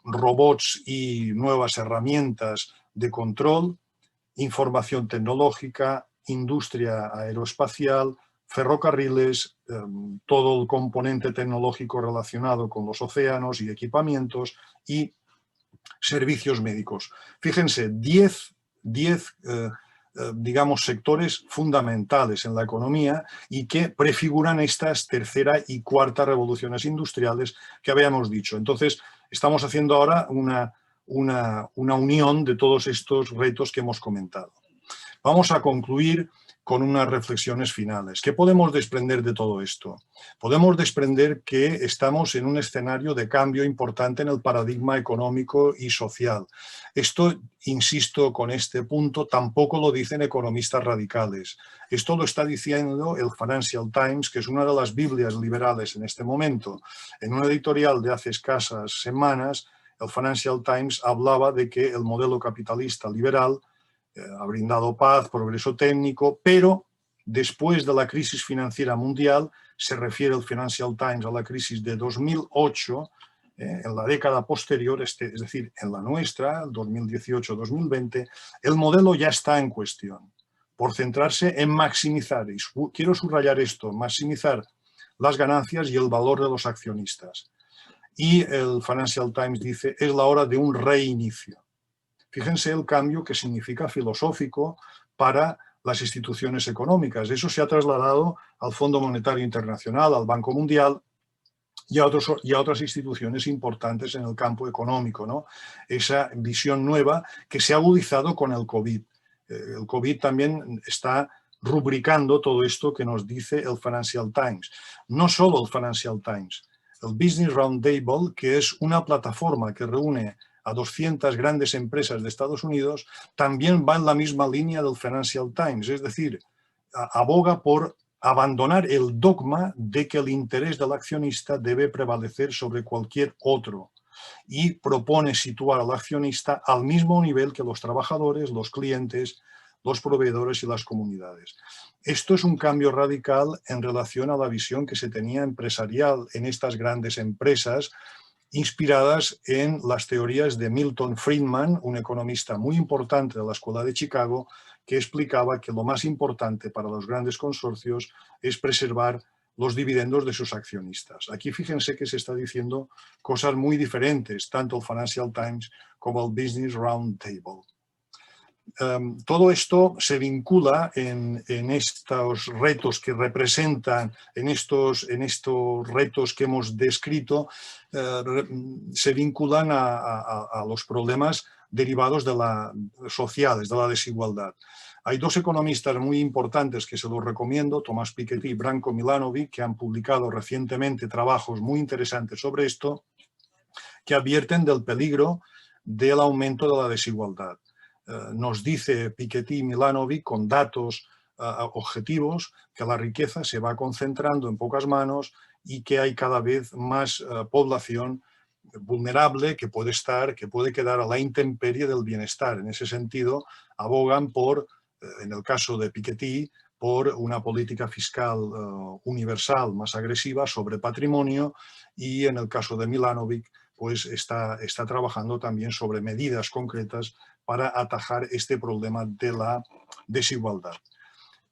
S5: robots y nuevas herramientas de control, información tecnológica, industria aeroespacial, ferrocarriles, todo el componente tecnológico relacionado con los océanos y equipamientos y servicios médicos. Fíjense, 10 digamos, sectores fundamentales en la economía y que prefiguran estas tercera y cuarta revoluciones industriales que habíamos dicho. Entonces, estamos haciendo ahora una unión de todos estos retos que hemos comentado. Vamos a concluir con unas reflexiones finales. ¿Qué podemos desprender de todo esto? Podemos desprender que estamos en un escenario de cambio importante en el paradigma económico y social. Esto, insisto con este punto, tampoco lo dicen economistas radicales. Esto lo está diciendo el Financial Times, que es una de las biblias liberales en este momento. En un editorial de hace escasas semanas, el Financial Times hablaba de que el modelo capitalista liberal ha brindado paz, progreso técnico, pero después de la crisis financiera mundial, se refiere el Financial Times a la crisis de 2008, en la década posterior, es decir, en la nuestra, 2018-2020, el modelo ya está en cuestión, por centrarse en maximizar, y quiero subrayar esto, maximizar las ganancias y el valor de los accionistas. Y el Financial Times dice, es la hora de un reinicio. Fíjense el cambio que significa filosófico para las instituciones económicas. Eso se ha trasladado al Fondo Monetario Internacional, al Banco Mundial y a otras instituciones importantes en el campo económico, ¿no? Esa visión nueva que se ha agudizado con el COVID. El COVID también está rubricando todo esto que nos dice el Financial Times. No solo el Financial Times, el Business Roundtable, que es una plataforma que reúne a 200 grandes empresas de Estados Unidos, también va en la misma línea del Financial Times, es decir, aboga por abandonar el dogma de que el interés del accionista debe prevalecer sobre cualquier otro y propone situar al accionista al mismo nivel que los trabajadores, los clientes, los proveedores y las comunidades. Esto es un cambio radical en relación a la visión que se tenía empresarial en estas grandes empresas, inspiradas en las teorías de Milton Friedman, un economista muy importante de la Escuela de Chicago, que explicaba que lo más importante para los grandes consorcios es preservar los dividendos de sus accionistas. Aquí fíjense que se está diciendo cosas muy diferentes, tanto el Financial Times como el Business Roundtable. Todo esto se vincula en estos retos que representan, en estos retos que hemos descrito, se vinculan a los problemas derivados de sociales, de la desigualdad. Hay dos economistas muy importantes que se los recomiendo, Tomás Piketty y Branko Milanovic, que han publicado recientemente trabajos muy interesantes sobre esto, que advierten del peligro del aumento de la desigualdad. Nos dice Piketty y Milanovic con datos objetivos que la riqueza se va concentrando en pocas manos y que hay cada vez más población vulnerable que puede quedar a la intemperie del bienestar. En ese sentido, abogan por, en el caso de Piketty, por una política fiscal universal más agresiva sobre patrimonio y en el caso de Milanovic, pues está trabajando también sobre medidas concretas para atajar este problema de la desigualdad.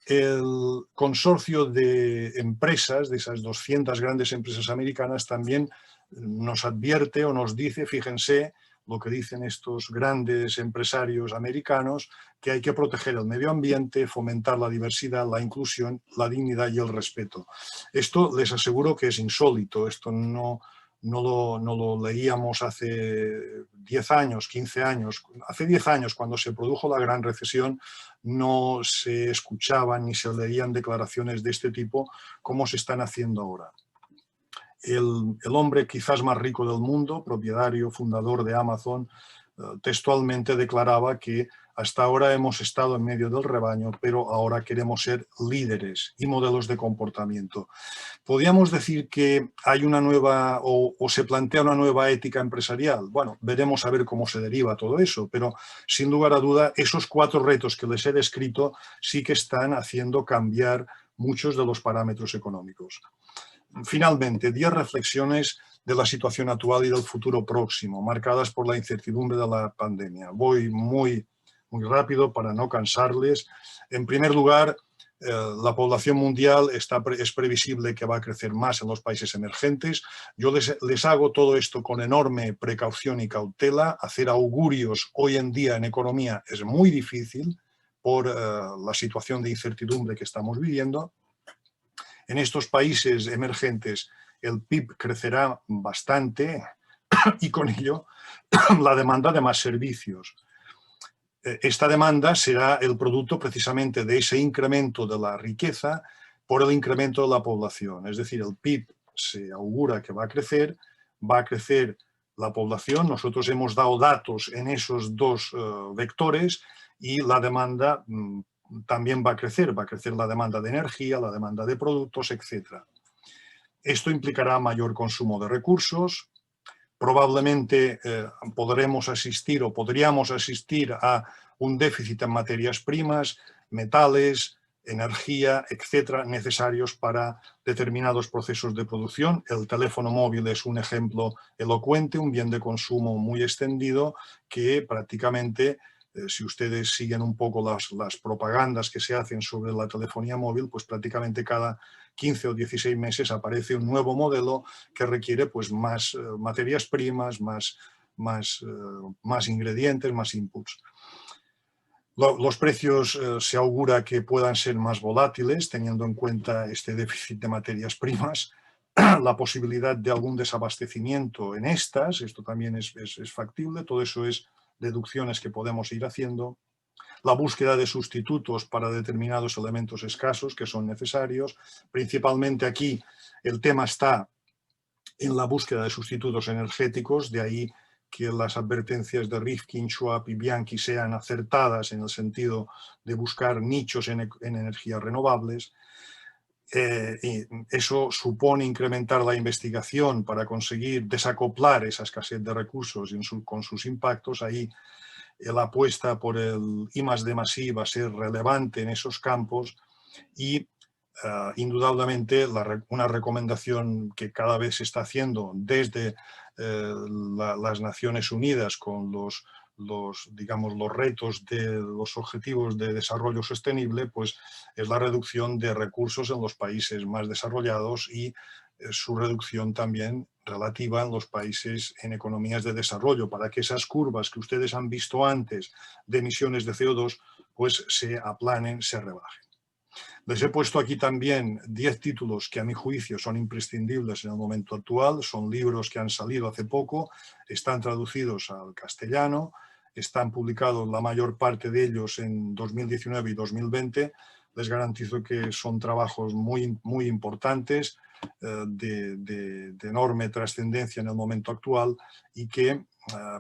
S5: El consorcio de empresas, de esas 200 grandes empresas americanas, también nos advierte o nos dice, fíjense lo que dicen estos grandes empresarios americanos, que hay que proteger el medio ambiente, fomentar la diversidad, la inclusión, la dignidad y el respeto. Esto les aseguro que es insólito, esto no no lo leíamos hace 10 años, 15 años. Hace 10 años, cuando se produjo la gran recesión, no se escuchaban ni se leían declaraciones de este tipo como se están haciendo ahora. El hombre quizás más rico del mundo, propietario, fundador de Amazon, textualmente declaraba que hasta ahora hemos estado en medio del rebaño, pero ahora queremos ser líderes y modelos de comportamiento. ¿Podríamos decir que hay una nueva o se plantea una nueva ética empresarial? Bueno, veremos a ver cómo se deriva todo eso, pero sin lugar a duda esos 4 retos que les he descrito sí que están haciendo cambiar muchos de los parámetros económicos. Finalmente, 10 reflexiones de la situación actual y del futuro próximo, marcadas por la incertidumbre de la pandemia. Voy muy rápido para no cansarles. En primer lugar, la población mundial es previsible que va a crecer más en los países emergentes. Yo les hago todo esto con enorme precaución y cautela. Hacer augurios hoy en día en economía es muy difícil por la situación de incertidumbre que estamos viviendo. En estos países emergentes el PIB crecerá bastante y con ello la demanda de más servicios. Esta demanda será el producto precisamente de ese incremento de la riqueza por el incremento de la población. Es decir, el PIB se augura que va a crecer la población. Nosotros hemos dado datos en esos 2 vectores y la demanda también va a crecer la demanda de energía, la demanda de productos, etc. Esto implicará mayor consumo de recursos. Probablemente podríamos asistir a un déficit en materias primas, metales, energía, etcétera, necesarios para determinados procesos de producción. El teléfono móvil es un ejemplo elocuente, un bien de consumo muy extendido que prácticamente, si ustedes siguen un poco las propagandas que se hacen sobre la telefonía móvil, pues prácticamente cada 15 o 16 meses aparece un nuevo modelo que requiere pues más materias primas, más ingredientes, más inputs. Los precios se augura que puedan ser más volátiles teniendo en cuenta este déficit de materias primas, la posibilidad de algún desabastecimiento en esto también es factible, todo eso es deducciones que podemos ir haciendo. La búsqueda de sustitutos para determinados elementos escasos que son necesarios. Principalmente aquí el tema está en la búsqueda de sustitutos energéticos, de ahí que las advertencias de Rifkin, Schwab y Bianchi sean acertadas en el sentido de buscar nichos en energías renovables. Y eso supone incrementar la investigación para conseguir desacoplar esa escasez de recursos con sus impactos. Ahí la apuesta por el I+D+I va a ser relevante en esos campos y indudablemente una recomendación que cada vez se está haciendo desde las Naciones Unidas con los retos de los objetivos de desarrollo sostenible, pues es la reducción de recursos en los países más desarrollados y su reducción también relativa en los países en economías de desarrollo, para que esas curvas que ustedes han visto antes de emisiones de CO2 pues se aplanen, se rebajen. Les he puesto aquí también 10 títulos que a mi juicio son imprescindibles en el momento actual. Son libros que han salido hace poco, están traducidos al castellano, están publicados la mayor parte de ellos en 2019 y 2020. Les garantizo que son trabajos muy importantes, de enorme trascendencia en el momento actual y que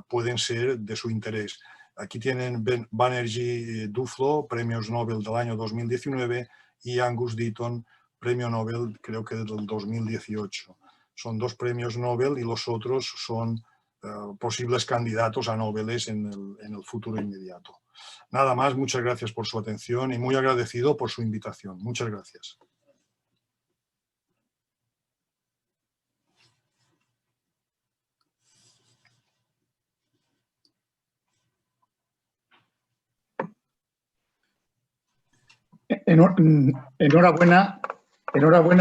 S5: pueden ser de su interés. Aquí tienen Banerjee Duflo, premios Nobel del año 2019, y Angus Deaton, premio Nobel creo que del 2018. Son 2 premios Nobel y los otros son posibles candidatos a Nobeles en el futuro inmediato. Nada más, muchas gracias por su atención y muy agradecido por su invitación. Muchas gracias.
S3: Enhorabuena,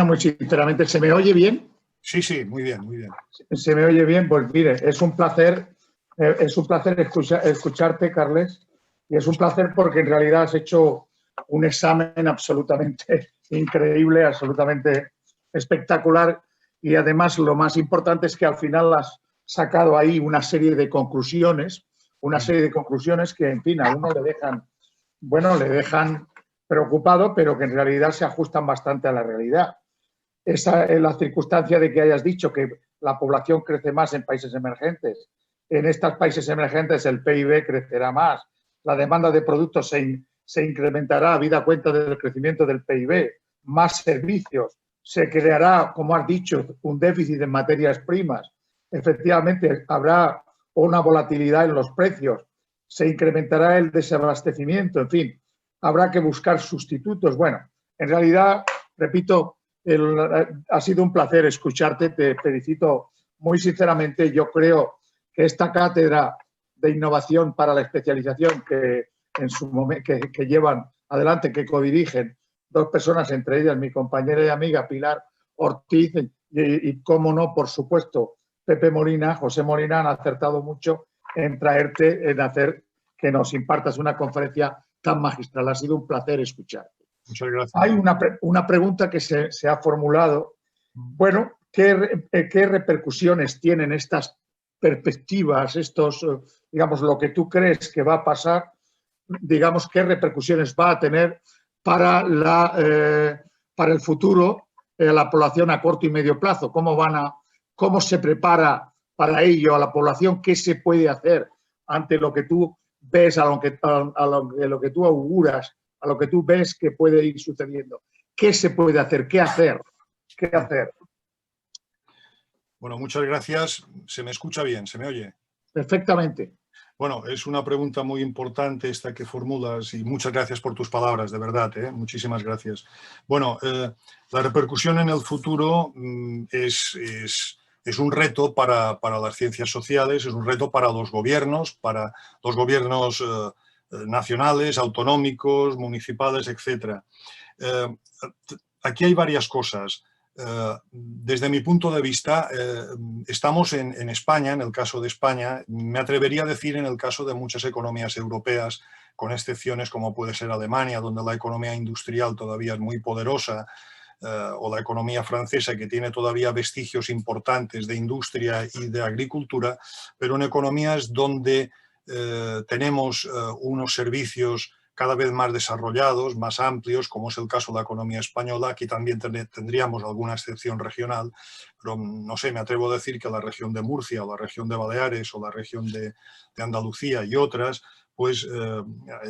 S3: muy sinceramente. ¿Se me oye bien?
S5: Sí, muy bien, muy bien.
S3: ¿Se me oye bien? Pues mire, es un placer escucharte, Carles, y es un placer porque en realidad has hecho un examen absolutamente increíble, absolutamente espectacular, y además lo más importante es que al final has sacado ahí una serie de conclusiones que, en fin, a uno le dejan preocupado, pero que en realidad se ajustan bastante a la realidad. Esa es la circunstancia de que hayas dicho que la población crece más en países emergentes. En estos países emergentes el PIB crecerá más, la demanda de productos se incrementará habida cuenta del crecimiento del PIB, más servicios, se creará, como has dicho, un déficit en materias primas. Efectivamente, habrá una volatilidad en los precios, se incrementará el desabastecimiento, en fin, habrá que buscar sustitutos. Bueno, en realidad, repito, ha sido un placer escucharte, te felicito muy sinceramente. Yo creo que esta cátedra de innovación para la especialización que llevan adelante, que codirigen dos personas, entre ellas mi compañera y amiga Pilar Ortiz y cómo no, por supuesto, José Molina, han acertado mucho en traerte, en hacer que nos impartas una conferencia tan magistral. Ha sido un placer escucharte.
S5: Muchas gracias.
S3: Hay una pregunta que se ha formulado. Bueno, ¿qué repercusiones tienen estas perspectivas, digamos, lo que tú crees que va a pasar, digamos, qué repercusiones va a tener para el futuro la población a corto y medio plazo? ¿Cómo se prepara para ello a la población? ¿Qué se puede hacer ante lo que tú ves, a lo que tú auguras, a lo que tú ves que puede ir sucediendo? ¿Qué se puede hacer? ¿Qué hacer? ¿Qué hacer?
S5: Bueno, muchas gracias. ¿Se me escucha bien? ¿Se me oye?
S3: Perfectamente.
S5: Bueno, es una pregunta muy importante esta que formulas y muchas gracias por tus palabras, de verdad, muchísimas gracias. Bueno, la repercusión en el futuro es un reto para las ciencias sociales, es un reto para los gobiernos nacionales, autonómicos, municipales, etc. Aquí hay varias cosas. Desde mi punto de vista, estamos en España, en el caso de España, me atrevería a decir en el caso de muchas economías europeas, con excepciones como puede ser Alemania, donde la economía industrial todavía es muy poderosa, o la economía francesa, que tiene todavía vestigios importantes de industria y de agricultura, pero en economías donde tenemos unos servicios cada vez más desarrollados, más amplios, como es el caso de la economía española. Aquí también tendríamos alguna excepción regional, pero no sé, me atrevo a decir que la región de Murcia, o la región de Baleares, o la región de Andalucía y otras, pues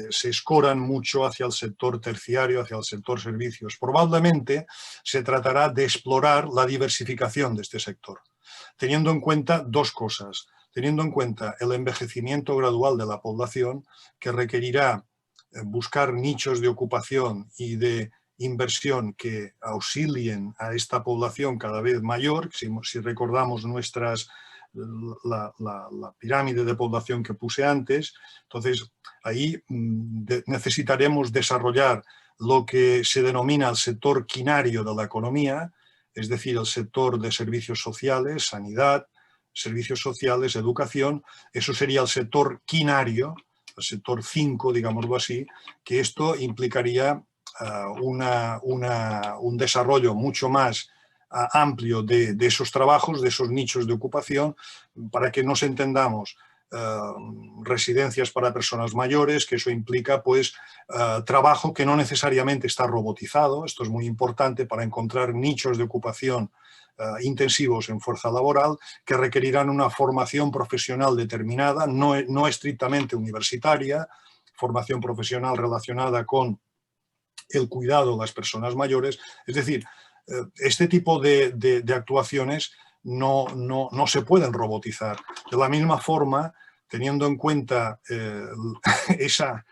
S5: se escoran mucho hacia el sector terciario, hacia el sector servicios. Probablemente se tratará de explorar la diversificación de este sector, teniendo en cuenta dos cosas. Teniendo en cuenta el envejecimiento gradual de la población, que requerirá buscar nichos de ocupación y de inversión que auxilien a esta población cada vez mayor. Si recordamos la pirámide de población que puse antes, entonces ahí necesitaremos desarrollar lo que se denomina el sector quinario de la economía, es decir, el sector de servicios sociales, sanidad, servicios sociales, educación. Eso sería el sector quinario, el sector 5, digámoslo así, que esto implicaría un desarrollo mucho más amplio de esos trabajos, de esos nichos de ocupación. Para que nos entendamos, residencias para personas mayores, que eso implica pues trabajo que no necesariamente está robotizado. Esto es muy importante para encontrar nichos de ocupación intensivos en fuerza laboral, que requerirán una formación profesional determinada, no estrictamente universitaria, formación profesional relacionada con el cuidado de las personas mayores. Es decir, este tipo de actuaciones no se pueden robotizar. De la misma forma, teniendo en cuenta esa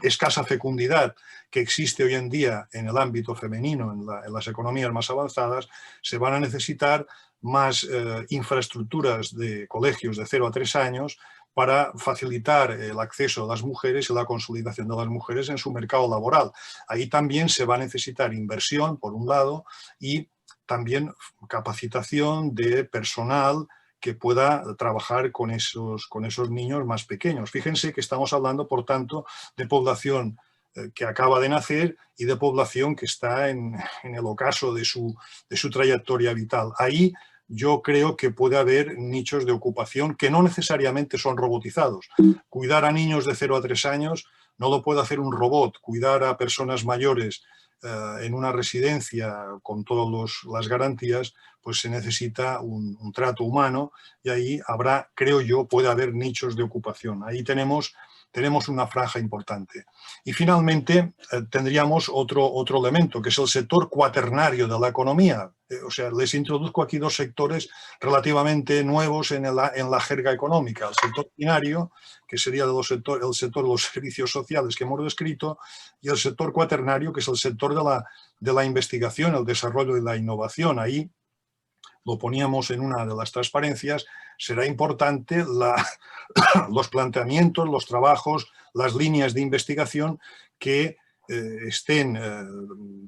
S5: escasa fecundidad que existe hoy en día en el ámbito femenino, en las economías más avanzadas, se van a necesitar más infraestructuras de colegios de 0 a 3 años para facilitar el acceso de las mujeres y la consolidación de las mujeres en su mercado laboral. Ahí también se va a necesitar inversión, por un lado, y también capacitación de personal que pueda trabajar con esos niños más pequeños. Fíjense que estamos hablando, por tanto, de población que acaba de nacer y de población que está en el ocaso de su trayectoria vital. Ahí yo creo que puede haber nichos de ocupación que no necesariamente son robotizados. Cuidar a niños de 0 a 3 años no lo puede hacer un robot. Cuidar a personas mayores en una residencia con todas las garantías, pues se necesita un trato humano y ahí habrá, creo yo, puede haber nichos de ocupación. Ahí tenemos una franja importante. Y finalmente tendríamos otro elemento, que es el sector cuaternario de la economía. O sea, les introduzco aquí dos sectores relativamente nuevos en la jerga económica. El sector binario, que sería el sector de los servicios sociales que hemos descrito, y el sector cuaternario, que es el sector de la investigación, el desarrollo y la innovación. Ahí lo poníamos en una de las transparencias, será importante los planteamientos, los trabajos, las líneas de investigación que estén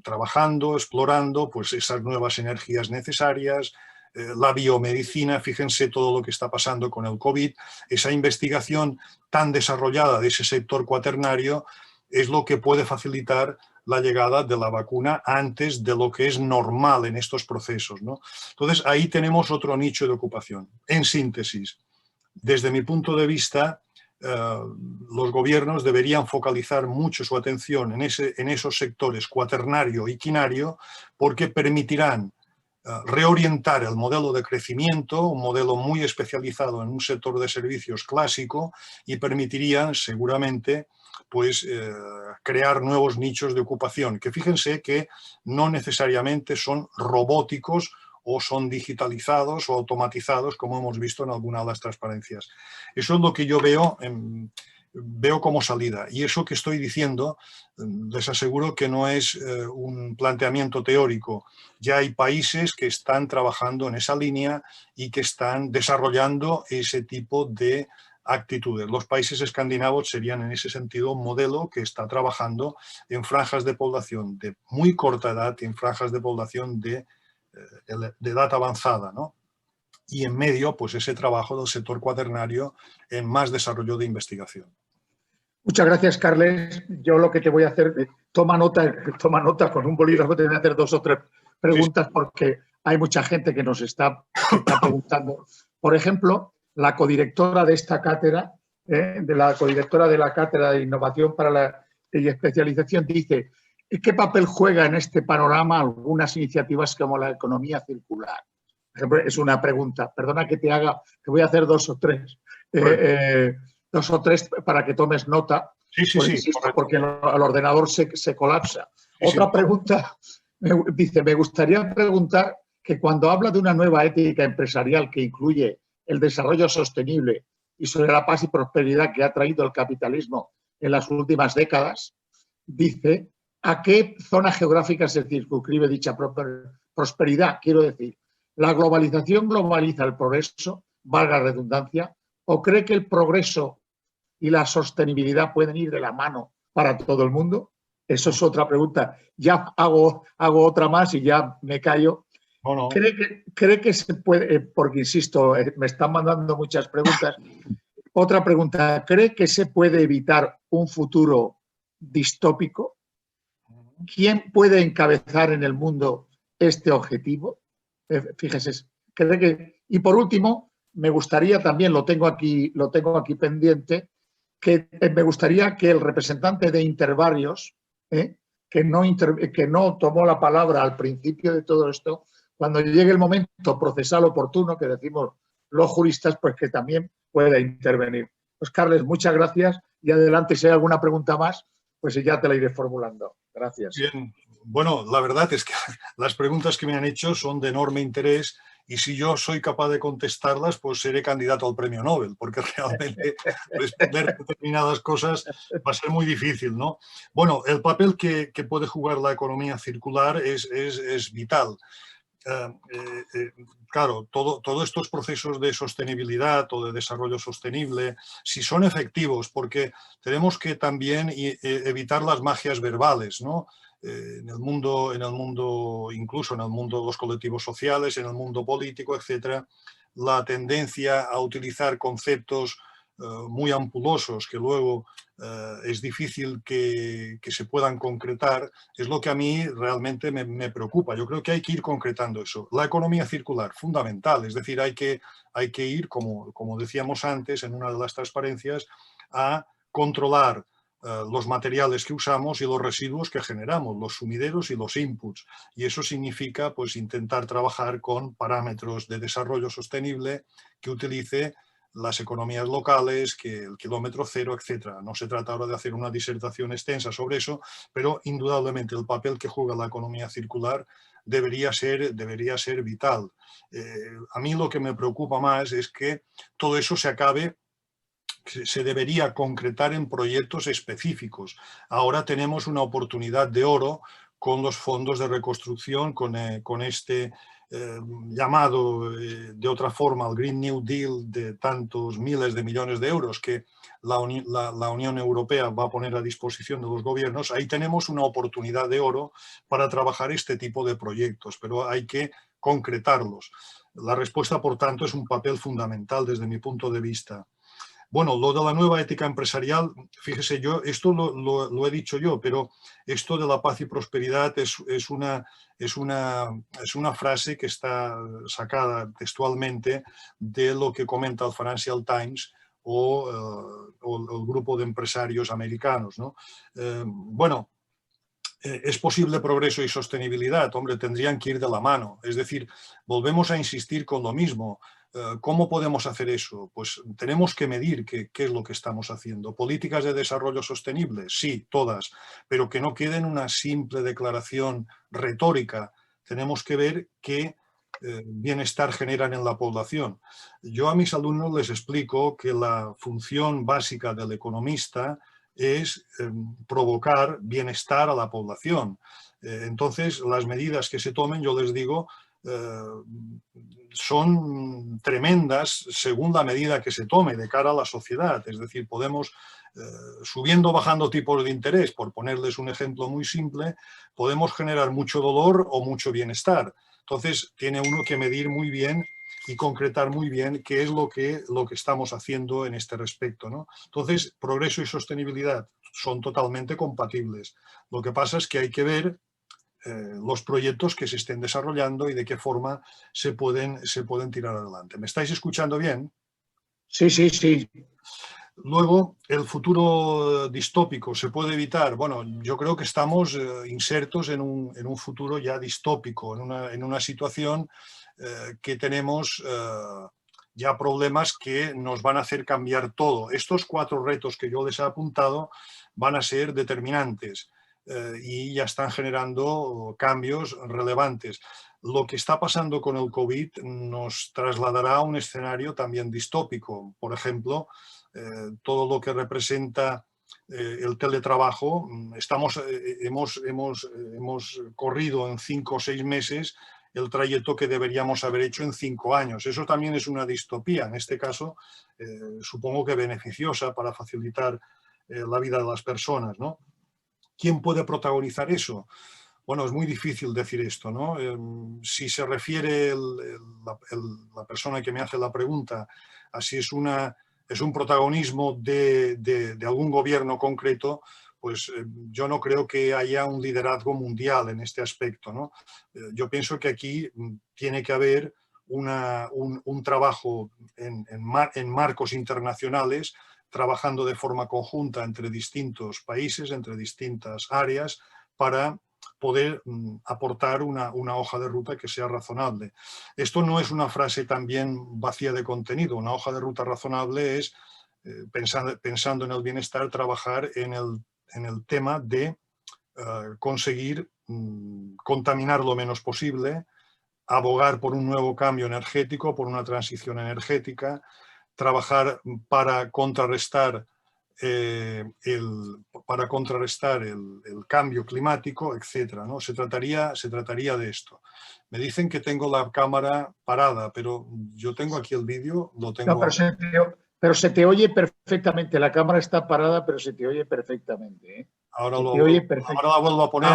S5: trabajando, explorando pues esas nuevas energías necesarias, la biomedicina, fíjense todo lo que está pasando con el COVID, esa investigación tan desarrollada de ese sector cuaternario es lo que puede facilitar la llegada de la vacuna antes de lo que es normal en estos procesos, ¿no? Entonces, ahí tenemos otro nicho de ocupación. En síntesis, desde mi punto de vista, los gobiernos deberían focalizar mucho su atención en esos sectores cuaternario y quinario porque permitirán reorientar el modelo de crecimiento, un modelo muy especializado en un sector de servicios clásico y permitirían seguramente pues crear nuevos nichos de ocupación, que fíjense que no necesariamente son robóticos o son digitalizados o automatizados, como hemos visto en alguna de las transparencias. Eso es lo que yo veo como salida. Y eso que estoy diciendo, les aseguro que no es un planteamiento teórico. Ya hay países que están trabajando en esa línea y que están desarrollando ese tipo de actitudes. Los países escandinavos serían en ese sentido un modelo que está trabajando en franjas de población de muy corta edad y en franjas de población de edad avanzada, ¿no? Y en medio, pues ese trabajo del sector cuaternario en más desarrollo de investigación.
S3: Muchas gracias, Carles. Yo lo que te voy a hacer, toma nota con un bolígrafo, te voy a hacer 2 o 3 preguntas porque hay mucha gente que nos está preguntando. Por ejemplo, la codirectora de esta cátedra, de la Cátedra de Innovación para la Especialización, dice: ¿qué papel juega en este panorama algunas iniciativas como la economía circular? Por ejemplo, es una pregunta. Perdona que te voy a hacer 2 o 3. 2 o 3 para que tomes nota. Sí, porque el ordenador se colapsa. Otra pregunta, dice: me gustaría preguntar que cuando habla de una nueva ética empresarial que incluye el desarrollo sostenible y sobre la paz y prosperidad que ha traído el capitalismo en las últimas décadas, dice, ¿a qué zona geográfica se circunscribe dicha prosperidad? Quiero decir, ¿la globalización globaliza el progreso, valga la redundancia, o cree que el progreso y la sostenibilidad pueden ir de la mano para todo el mundo? Eso es otra pregunta. Ya hago otra más y ya me callo. No. ¿Cree que se puede, porque insisto, me están mandando muchas preguntas. Otra pregunta, ¿cree que se puede evitar un futuro distópico? ¿Quién puede encabezar en el mundo este objetivo? Fíjese, ¿cree que? Y por último, me gustaría también, lo tengo aquí pendiente, que me gustaría que el representante de Intervarios, que no tomó la palabra al principio de todo esto, cuando llegue el momento procesal oportuno, que decimos los juristas, pues que también pueda intervenir. Pues Carles, muchas gracias y adelante, si hay alguna pregunta más, pues ya te la iré formulando. Gracias.
S5: Bien, bueno, la verdad es que las preguntas que me han hecho son de enorme interés y si yo soy capaz de contestarlas, pues seré candidato al premio Nobel, porque realmente responder determinadas cosas va a ser muy difícil, ¿no? Bueno, el papel que puede jugar la economía circular es vital. Claro, todos estos procesos de sostenibilidad o de desarrollo sostenible, si son efectivos, porque tenemos que también evitar las magias verbales, ¿no? En el mundo, incluso en el mundo de los colectivos sociales, en el mundo político, etcétera, la tendencia a utilizar conceptos muy ampulosos que luego es difícil que se puedan concretar, es lo que a mí realmente me preocupa. Yo creo que hay que ir concretando eso. La economía circular, fundamental, es decir, hay que ir, como decíamos antes en una de las transparencias, a controlar los materiales que usamos y los residuos que generamos, los sumideros y los inputs. Y eso significa pues, intentar trabajar con parámetros de desarrollo sostenible que utilice las economías locales, que el kilómetro cero, etc. No se trata ahora de hacer una disertación extensa sobre eso, pero indudablemente el papel que juega la economía circular debería ser vital. A mí lo que me preocupa más es que todo eso se debería concretar en proyectos específicos. Ahora tenemos una oportunidad de oro con los fondos de reconstrucción, con este llamado de otra forma el Green New Deal de tantos miles de millones de euros que la Unión Europea va a poner a disposición de los gobiernos. Ahí tenemos una oportunidad de oro para trabajar este tipo de proyectos, pero hay que concretarlos. La respuesta, por tanto, es un papel fundamental desde mi punto de vista. Bueno, lo de la nueva ética empresarial, fíjese, esto lo he dicho yo, pero esto de la paz y prosperidad es una frase que está sacada textualmente de lo que comenta el Financial Times o el grupo de empresarios americanos, ¿no? Bueno, ¿es posible progreso y sostenibilidad? Hombre, tendrían que ir de la mano. Es decir, volvemos a insistir con lo mismo. ¿Cómo podemos hacer eso? Pues tenemos que medir qué es lo que estamos haciendo. ¿Políticas de desarrollo sostenible? Sí, todas, pero que no quede en una simple declaración retórica. Tenemos que ver qué bienestar generan en la población. Yo a mis alumnos les explico que la función básica del economista es provocar bienestar a la población. Entonces, las medidas que se tomen, yo les digo, son tremendas según la medida que se tome de cara a la sociedad. Es decir, podemos, subiendo o bajando tipos de interés, por ponerles un ejemplo muy simple, podemos generar mucho dolor o mucho bienestar. Entonces, tiene uno que medir muy bien y concretar muy bien qué es lo que estamos haciendo en este respecto, ¿no? Entonces, progreso y sostenibilidad son totalmente compatibles. Lo que pasa es que hay que ver los proyectos que se estén desarrollando y de qué forma se pueden tirar adelante. ¿Me estáis escuchando bien?
S3: Sí, sí, sí.
S5: Luego, el futuro distópico, ¿se puede evitar? Bueno, yo creo que estamos insertos en un futuro ya distópico, en una situación que tenemos ya problemas que nos van a hacer cambiar todo. Estos 4 retos que yo les he apuntado van a ser determinantes y ya están generando cambios relevantes. Lo que está pasando con el COVID nos trasladará a un escenario también distópico. Por ejemplo, todo lo que representa el teletrabajo. Hemos corrido en 5 o 6 meses el trayecto que deberíamos haber hecho en 5 años. Eso también es una distopía, en este caso supongo que beneficiosa para facilitar la vida de las personas, ¿no? ¿Quién puede protagonizar eso? Bueno, es muy difícil decir esto, ¿no? Si se refiere la persona que me hace la pregunta a si es un protagonismo de algún gobierno concreto, pues yo no creo que haya un liderazgo mundial en este aspecto, ¿no? Yo pienso que aquí tiene que haber un trabajo en marcos internacionales, trabajando de forma conjunta entre distintos países, entre distintas áreas, para poder aportar una hoja de ruta que sea razonable. Esto no es una frase también vacía de contenido. Una hoja de ruta razonable es, pensando en el bienestar, trabajar en el tema de conseguir contaminar lo menos posible, abogar por un nuevo cambio energético, por una transición energética, trabajar para contrarrestar el cambio climático, etcétera, ¿no? Se trataría de esto. Me dicen que tengo la cámara parada, pero yo tengo aquí el vídeo, lo tengo.
S3: No, pero se te oye perfectamente. La cámara está parada, pero se te oye perfectamente, ¿eh?
S5: Ahora la vuelvo a poner.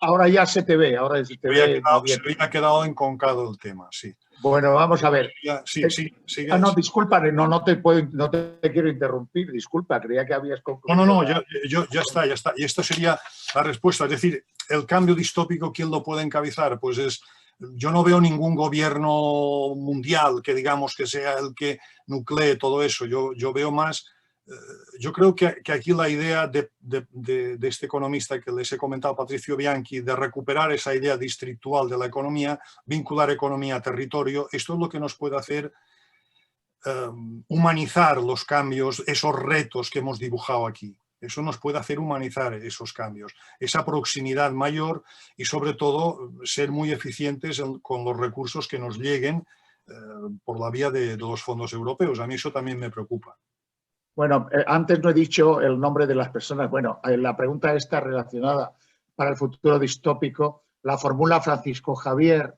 S3: Ahora ya se te ve, ahora se te ve.
S5: Se había quedado enconcado el tema, sí.
S3: Bueno, vamos a ver.
S5: Sí.
S3: No, disculpa, no te quiero interrumpir, disculpa, creía que habías concluido.
S5: No, ya está. Y esta sería la respuesta. Es decir, el cambio distópico, ¿quién lo puede encabezar? Pues yo no veo ningún gobierno mundial que digamos que sea el que nuclee todo eso. Yo veo más... Yo creo que aquí la idea de este economista que les he comentado, Patricio Bianchi, de recuperar esa idea distritual de la economía, vincular economía a territorio, esto es lo que nos puede hacer humanizar los cambios, esos retos que hemos dibujado aquí. Eso nos puede hacer humanizar esos cambios, esa proximidad mayor y sobre todo ser muy eficientes con los recursos que nos lleguen por la vía de los fondos europeos. A mí eso también me preocupa.
S3: Bueno, antes no he dicho el nombre de las personas. Bueno, la pregunta está relacionada para el futuro distópico. La formula Francisco Javier.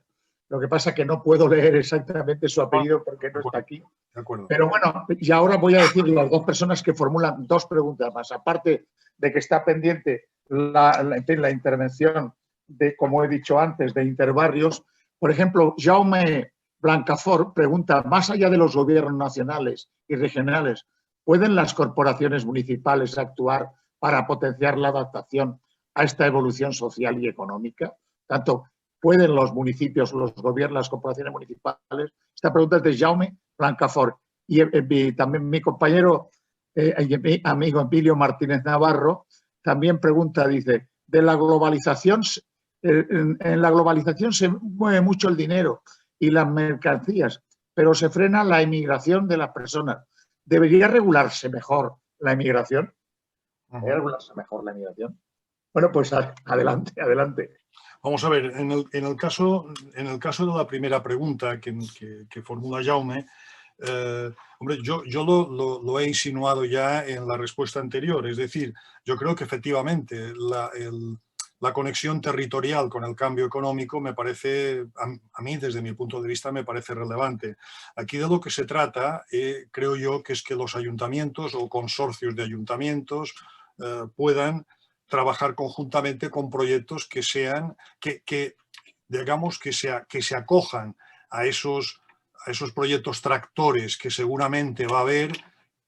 S3: Lo que pasa es que no puedo leer exactamente su apellido porque no está aquí.
S5: De acuerdo.
S3: Pero bueno, y ahora voy a decir las dos personas que formulan dos preguntas más. Aparte de que está pendiente la intervención de, como he dicho antes, de Interbarrios. Por ejemplo, Jaume Blancafort pregunta, más allá de los gobiernos nacionales y regionales, ¿pueden las corporaciones municipales actuar para potenciar la adaptación a esta evolución social y económica? Tanto, ¿pueden los municipios, los gobiernos, las corporaciones municipales? Esta pregunta es de Jaume Blancafort. Y también mi compañero y mi amigo Emilio Martínez Navarro también pregunta, dice, de la globalización, en la globalización se mueve mucho el dinero y las mercancías, pero se frena la inmigración de las personas. ¿Debería regularse mejor la inmigración? ¿Debería regularse mejor la inmigración? Bueno, pues adelante.
S5: Vamos a ver, en el caso de la primera pregunta que formula Jaume, hombre, yo lo he insinuado ya en la respuesta anterior. Es decir, yo creo que efectivamente la conexión territorial con el cambio económico me parece, a mí desde mi punto de vista, me parece relevante. Aquí de lo que se trata, creo yo, que es que los ayuntamientos o consorcios de ayuntamientos puedan trabajar conjuntamente con proyectos que sean, digamos, que se acojan a esos proyectos tractores que seguramente va a haber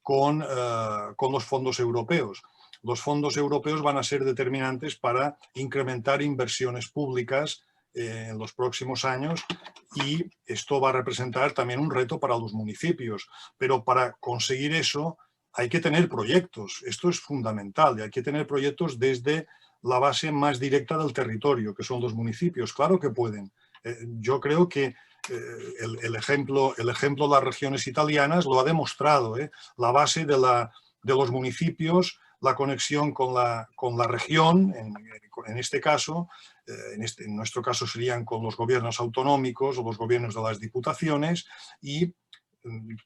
S5: con los fondos europeos. Los fondos europeos van a ser determinantes para incrementar inversiones públicas en los próximos años y esto va a representar también un reto para los municipios. Pero para conseguir eso hay que tener proyectos. Esto es fundamental y hay que tener proyectos desde la base más directa del territorio, que son los municipios. Claro que pueden. Yo creo que el ejemplo de las regiones italianas lo ha demostrado. La base de los municipios, la conexión con la región, en este caso, en nuestro caso serían con los gobiernos autonómicos o los gobiernos de las diputaciones y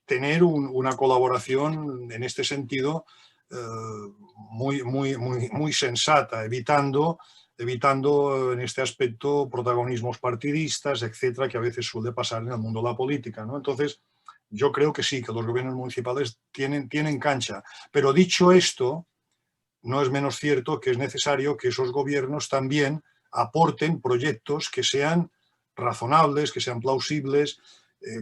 S5: tener una colaboración en este sentido muy sensata, evitando en este aspecto protagonismos partidistas, etcétera, que a veces suele pasar en el mundo de la política, ¿no? Entonces, yo creo que sí, que los gobiernos municipales tienen cancha. Pero dicho esto, no es menos cierto que es necesario que esos gobiernos también aporten proyectos que sean razonables, que sean plausibles,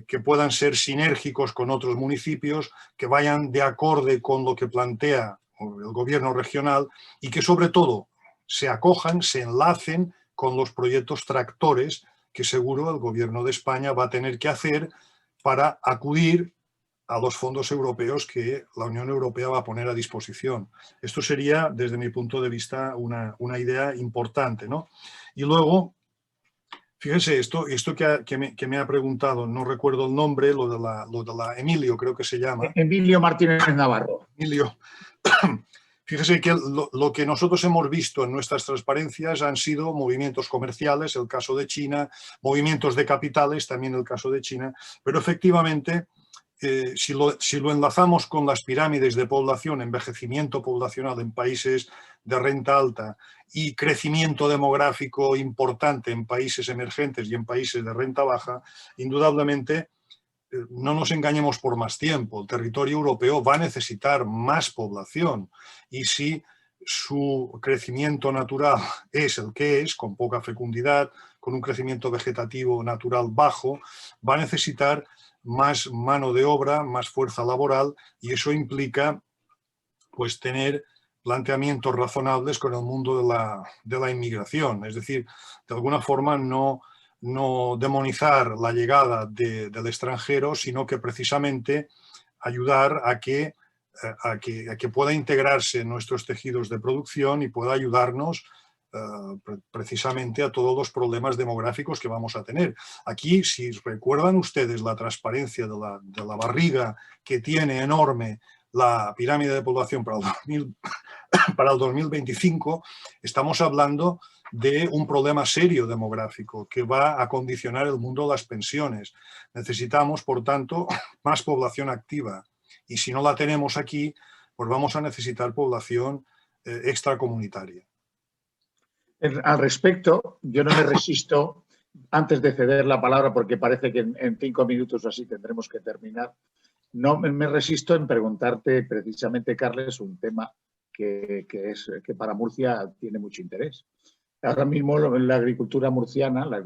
S5: que puedan ser sinérgicos con otros municipios, que vayan de acorde con lo que plantea el gobierno regional y que sobre todo se acojan, se enlacen con los proyectos tractores que seguro el gobierno de España va a tener que hacer para acudir a los fondos europeos que la Unión Europea va a poner a disposición. Esto sería, desde mi punto de vista, una idea importante, ¿no? Y luego, fíjese, esto que me ha preguntado, no recuerdo el nombre, lo de la Emilio, creo que se llama.
S3: Emilio Martínez Navarro.
S5: Emilio. Fíjese que lo que nosotros hemos visto en nuestras transparencias han sido movimientos comerciales, el caso de China, movimientos de capitales, también el caso de China, pero efectivamente, si lo enlazamos con las pirámides de población, envejecimiento poblacional en países de renta alta y crecimiento demográfico importante en países emergentes y en países de renta baja, indudablemente no nos engañemos por más tiempo. El territorio europeo va a necesitar más población y si su crecimiento natural es el que es, con poca fecundidad, con un crecimiento vegetativo natural bajo, va a necesitar más mano de obra, más fuerza laboral, y eso implica pues tener planteamientos razonables con el mundo de la inmigración. Es decir, de alguna forma no demonizar la llegada del extranjero, sino que precisamente ayudar a que pueda integrarse en nuestros tejidos de producción y pueda ayudarnos precisamente a todos los problemas demográficos que vamos a tener. Aquí, si recuerdan ustedes la transparencia de la barriga que tiene enorme la pirámide de población para el 2025, estamos hablando de un problema serio demográfico que va a condicionar el mundo de las pensiones. Necesitamos, por tanto, más población activa. Y si no la tenemos aquí, pues vamos a necesitar población extracomunitaria.
S3: Al respecto, yo no me resisto, antes de ceder la palabra, porque parece que en 5 minutos o así tendremos que terminar, no me resisto en preguntarte precisamente, Carles, un tema que para Murcia tiene mucho interés. Ahora mismo la agricultura murciana y la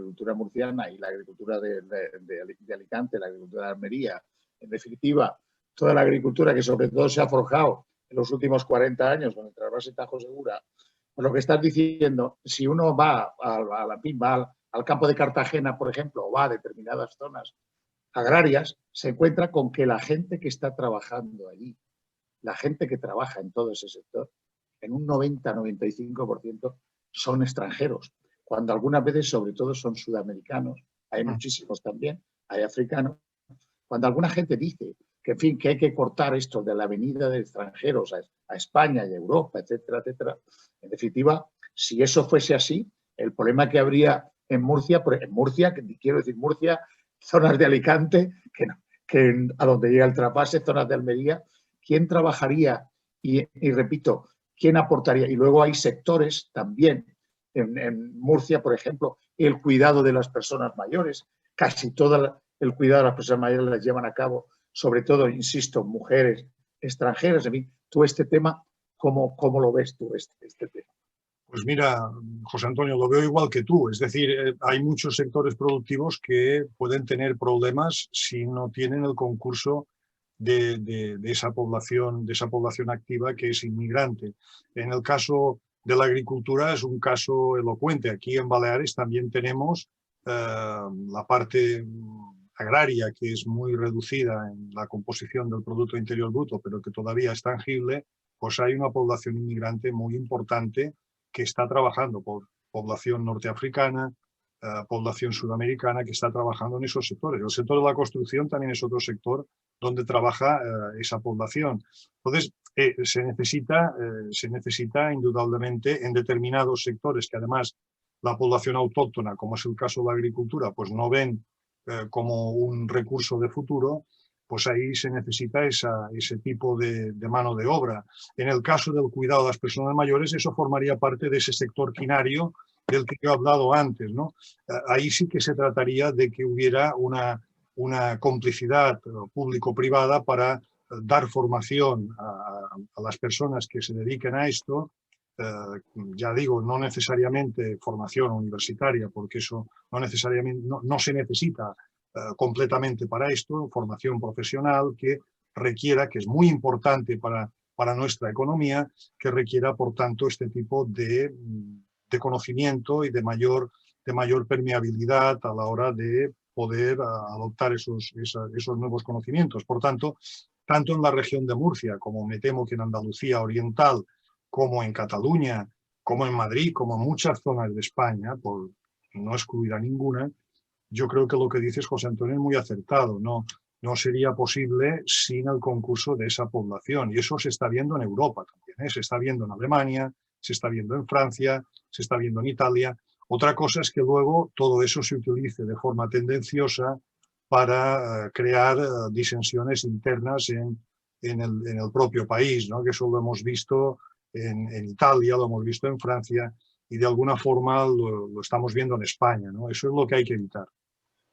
S3: agricultura de Alicante, la agricultura de Almería, en definitiva, toda la agricultura que sobre todo se ha forjado en los últimos 40 años con el trasvase Tajo Segura, por lo que estás diciendo, si uno va al campo de Cartagena, por ejemplo, o va a determinadas zonas agrarias, se encuentra con que la gente que está trabajando allí, la gente que trabaja en todo ese sector, en un 90-95% son extranjeros, cuando algunas veces sobre todo son sudamericanos, hay muchísimos también, hay africanos. Cuando alguna gente dice que, en fin, que hay que cortar esto de la venida de extranjeros a España y a Europa, etcétera, etcétera, en definitiva, si eso fuese así, el problema que habría en Murcia, quiero decir Murcia, zonas de Alicante, que a donde llega el trasvase, zonas de Almería, ¿quién trabajaría? Y repito, ¿quién aportaría? Y luego hay sectores también, en Murcia, por ejemplo, el cuidado de las personas mayores, casi todo el cuidado de las personas mayores las llevan a cabo, sobre todo, insisto, mujeres extranjeras. En fin, tú este tema, ¿cómo lo ves tú este tema?
S5: Pues mira, José Antonio, lo veo igual que tú. Es decir, hay muchos sectores productivos que pueden tener problemas si no tienen el concurso de esa población activa que es inmigrante. En el caso de la agricultura es un caso elocuente. Aquí en Baleares también tenemos la parte agraria, que es muy reducida en la composición del Producto Interior Bruto, pero que todavía es tangible. Pues hay una población inmigrante muy importante que está trabajando, por población norteafricana, población sudamericana, que está trabajando en esos sectores. El sector de la construcción también es otro sector donde trabaja esa población. Entonces, se necesita indudablemente en determinados sectores que además la población autóctona, como es el caso de la agricultura, pues no ven como un recurso de futuro, pues ahí se necesita ese tipo de mano de obra. En el caso del cuidado de las personas mayores, eso formaría parte de ese sector quinario del que yo he hablado antes, ¿no? Ahí sí que se trataría de que hubiera una complicidad público-privada para dar formación a las personas que se dediquen a esto. Ya digo, no necesariamente formación universitaria, porque eso no se necesita completamente para esto, formación profesional que requiera, que es muy importante para nuestra economía, que requiera, por tanto, este tipo de conocimiento y de mayor permeabilidad a la hora de poder adoptar esos nuevos conocimientos. Por tanto, tanto en la región de Murcia, como me temo que en Andalucía Oriental, como en Cataluña, como en Madrid, como en muchas zonas de España, por no excluir a ninguna, yo creo que lo que dices, José Antonio, es muy acertado. No sería posible sin el concurso de esa población. Y eso se está viendo en Europa también, ¿eh? Se está viendo en Alemania, se está viendo en Francia, se está viendo en Italia. Otra cosa es que luego todo eso se utilice de forma tendenciosa para crear disensiones internas en el propio país, ¿no? Que eso lo hemos visto en Italia, lo hemos visto en Francia y de alguna forma lo estamos viendo en España, ¿no? Eso es lo que hay que evitar.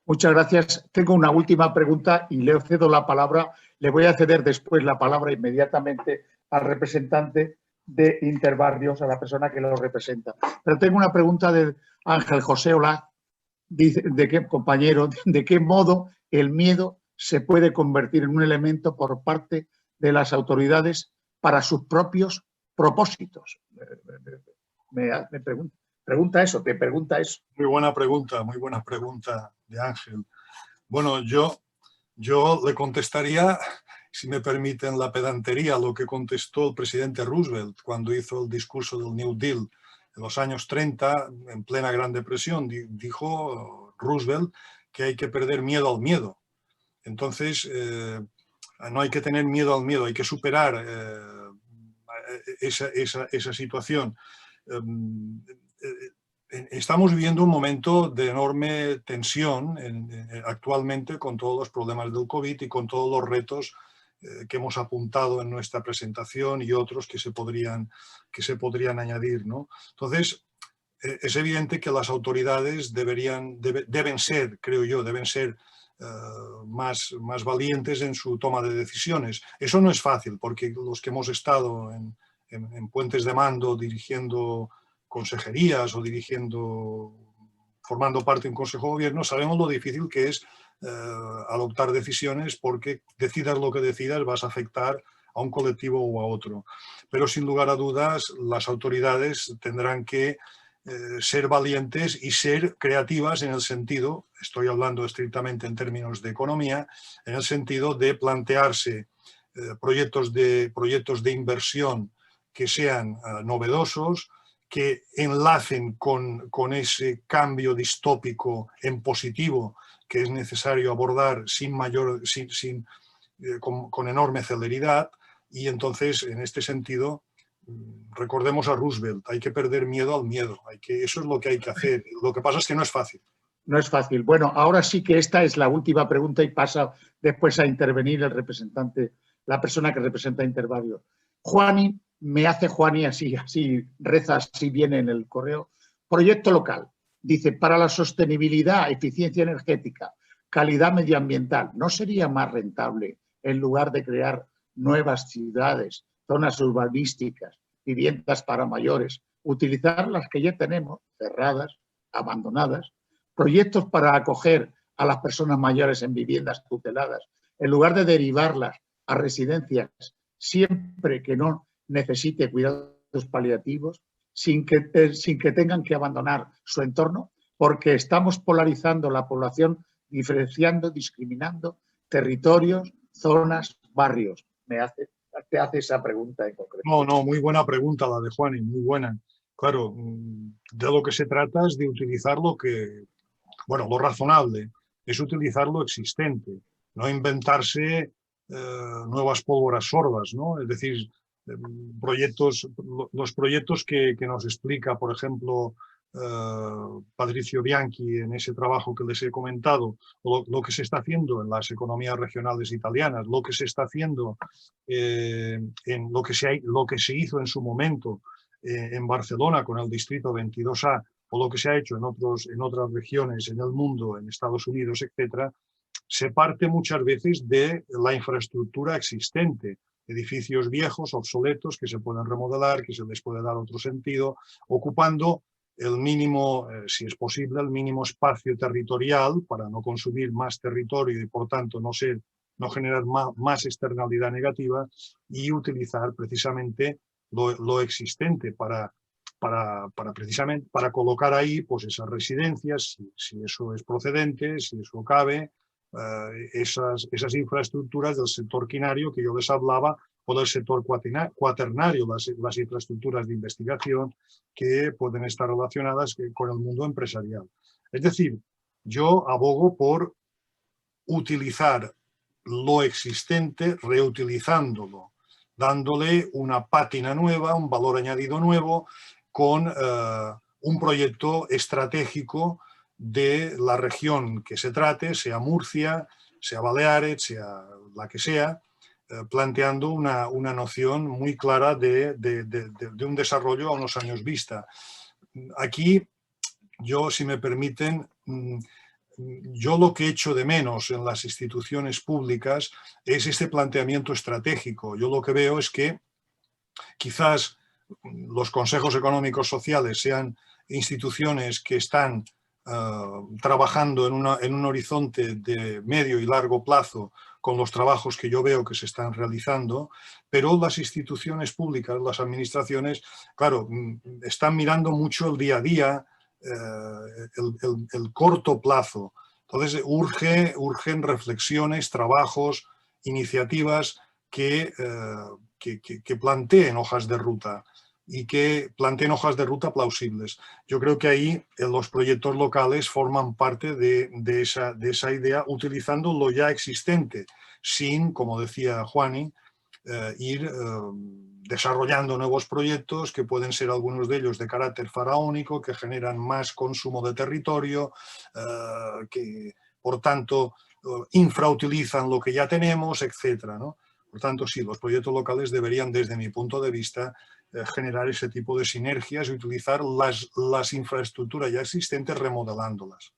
S3: Muchas gracias. Tengo una última pregunta y le cedo la palabra. Le voy a ceder después la palabra inmediatamente al representante de Interbarrios a la persona que lo representa. Pero tengo una pregunta de Ángel José Olá, dice, compañero, de qué modo el miedo se puede convertir en un elemento por parte de las autoridades para sus propios propósitos. Me pregunta eso, te pregunta eso.
S5: Muy buena pregunta de Ángel. Bueno, yo le contestaría, si me permiten la pedantería, lo que contestó el presidente Roosevelt cuando hizo el discurso del New Deal en los años 30, en plena Gran Depresión. Dijo Roosevelt que hay que perder miedo al miedo. Entonces, no hay que tener miedo al miedo, hay que superar esa situación. Estamos viviendo un momento de enorme tensión actualmente con todos los problemas del COVID y con todos los retos que hemos apuntado en nuestra presentación y otros que se podrían añadir, ¿no? Entonces, es evidente que las autoridades deben ser, creo yo, más valientes en su toma de decisiones. Eso no es fácil, porque los que hemos estado en puentes de mando dirigiendo consejerías o formando parte de un consejo de gobierno, sabemos lo difícil que es adoptar decisiones, porque decidas lo que decidas vas a afectar a un colectivo o a otro. Pero sin lugar a dudas las autoridades tendrán que ser valientes y ser creativas en el sentido, estoy hablando estrictamente en términos de economía, en el sentido de plantearse proyectos de inversión que sean novedosos, que enlacen con ese cambio distópico en positivo que es necesario abordar con enorme celeridad. Y entonces, en este sentido, recordemos a Roosevelt, hay que perder miedo al miedo, eso es lo que hay que hacer. Lo que pasa es que no es fácil.
S3: No es fácil. Bueno, ahora sí que esta es la última pregunta y pasa después a intervenir el representante, la persona que representa a Interbarrios. Juani, me hace Juani así reza, así viene en el correo. Proyecto local. Dice, para la sostenibilidad, eficiencia energética, calidad medioambiental, ¿no sería más rentable, en lugar de crear nuevas ciudades, zonas urbanísticas, viviendas para mayores, utilizar las que ya tenemos, cerradas, abandonadas, proyectos para acoger a las personas mayores en viviendas tuteladas, en lugar de derivarlas a residencias siempre que no necesite cuidados paliativos, sin que tengan que abandonar su entorno, porque estamos polarizando la población, diferenciando, discriminando territorios, zonas, barrios. Te hace esa pregunta en concreto.
S5: No, muy buena pregunta la de Juani, muy buena. Claro, de lo que se trata es de utilizar lo razonable, es utilizar lo existente, no inventarse nuevas pólvoras sordas, ¿no? Es decir, los proyectos que nos explica, por ejemplo, Patricio Bianchi en ese trabajo que les he comentado, lo que se está haciendo en las economías regionales italianas, lo que se está haciendo en lo que se hizo en su momento en Barcelona con el distrito 22A, o lo que se ha hecho en otras regiones en el mundo, en Estados Unidos, etcétera, se parte muchas veces de la infraestructura existente, edificios viejos, obsoletos, que se pueden remodelar, que se les puede dar otro sentido, ocupando el mínimo, si es posible, el mínimo espacio territorial para no consumir más territorio y por tanto no generar más externalidad negativa, y utilizar precisamente lo existente para colocar ahí pues esas residencias, si eso es procedente, si eso cabe, esas infraestructuras del sector quinario que yo les hablaba, o del sector cuaternario, las infraestructuras de investigación que pueden estar relacionadas con el mundo empresarial. Es decir, yo abogo por utilizar lo existente, reutilizándolo, dándole una pátina nueva, un valor añadido nuevo, con un proyecto estratégico de la región que se trate, sea Murcia, sea Baleares, sea la que sea, planteando una noción muy clara de un desarrollo a unos años vista. Aquí, yo, si me permiten, yo lo que echo de menos en las instituciones públicas es este planteamiento estratégico. Yo lo que veo es que quizás los consejos económicos sociales sean instituciones que están trabajando en un horizonte de medio y largo plazo con los trabajos que yo veo que se están realizando, pero las instituciones públicas, las administraciones, claro, están mirando mucho el día a día, el corto plazo. Entonces urgen reflexiones, trabajos, iniciativas que planteen hojas de ruta y que planteen hojas de ruta plausibles. Yo creo que ahí los proyectos locales forman parte de esa idea, utilizando lo ya existente, sin, como decía Juani, ir desarrollando nuevos proyectos que pueden ser algunos de ellos de carácter faraónico, que generan más consumo de territorio, que por tanto infrautilizan lo que ya tenemos, etcétera, ¿no? Por tanto, sí, los proyectos locales deberían, desde mi punto de vista, generar ese tipo de sinergias y utilizar las infraestructuras ya existentes remodelándolas.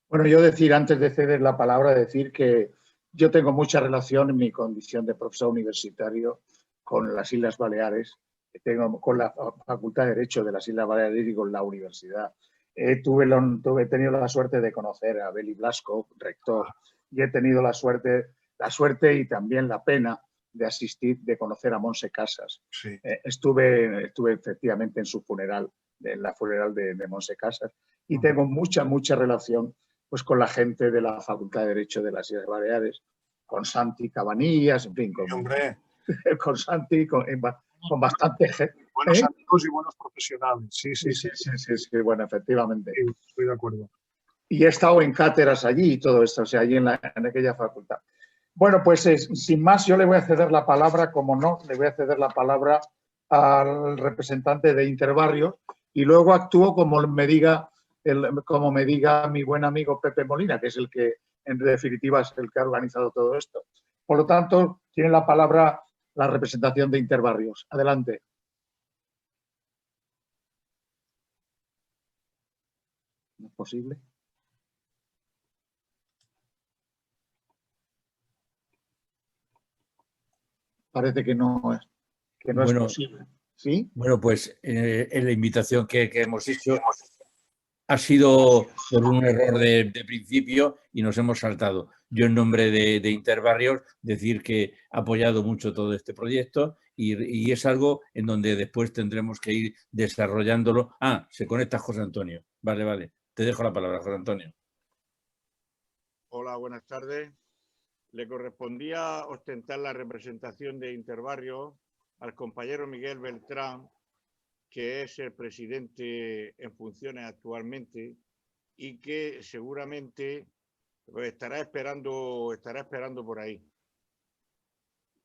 S3: Bueno, yo decir, antes de ceder la palabra, decir que yo tengo mucha relación en mi condición de profesor universitario con las Islas Baleares, con la Facultad de Derecho de las Islas Baleares y con la universidad. He tenido la suerte de conocer a Beli Blasco, rector, y he tenido la suerte y también la pena de asistir, de conocer a Montse Casas.
S5: Sí.
S3: Estuve efectivamente en su funeral, en la funeral de Montse Casas, y tengo mucha relación pues con la gente de la Facultad de Derecho de las Islas Baleares, con Santi Cabanillas, en fin, con Santi, con bastante gente.
S5: Buenos amigos y buenos profesionales. Sí,
S3: bueno, efectivamente.
S5: Sí, estoy de acuerdo.
S3: Y he estado en cátedras allí y todo esto, o sea, allí en aquella facultad. Bueno, pues sin más, yo le voy a ceder la palabra, como no, le voy a ceder la palabra al representante de Interbarrios y luego actúo como me diga mi buen amigo Pepe Molina, que es el que, en definitiva, es el que ha organizado todo esto. Por lo tanto, tiene la palabra la representación de Interbarrios. Adelante. ¿No es posible? Parece que no es posible. ¿Sí?
S1: Bueno, pues en la invitación que hemos hecho ha sido por un error de principio y nos hemos saltado. Yo, en nombre de Interbarrios, decir que he apoyado mucho todo este proyecto y es algo en donde después tendremos que ir desarrollándolo. Se conecta José Antonio. Vale. Te dejo la palabra, José Antonio.
S6: Hola, buenas tardes. Le correspondía ostentar la representación de Interbarrios al compañero Miguel Beltrán, que es el presidente en funciones actualmente y que seguramente pues, estará esperando por ahí.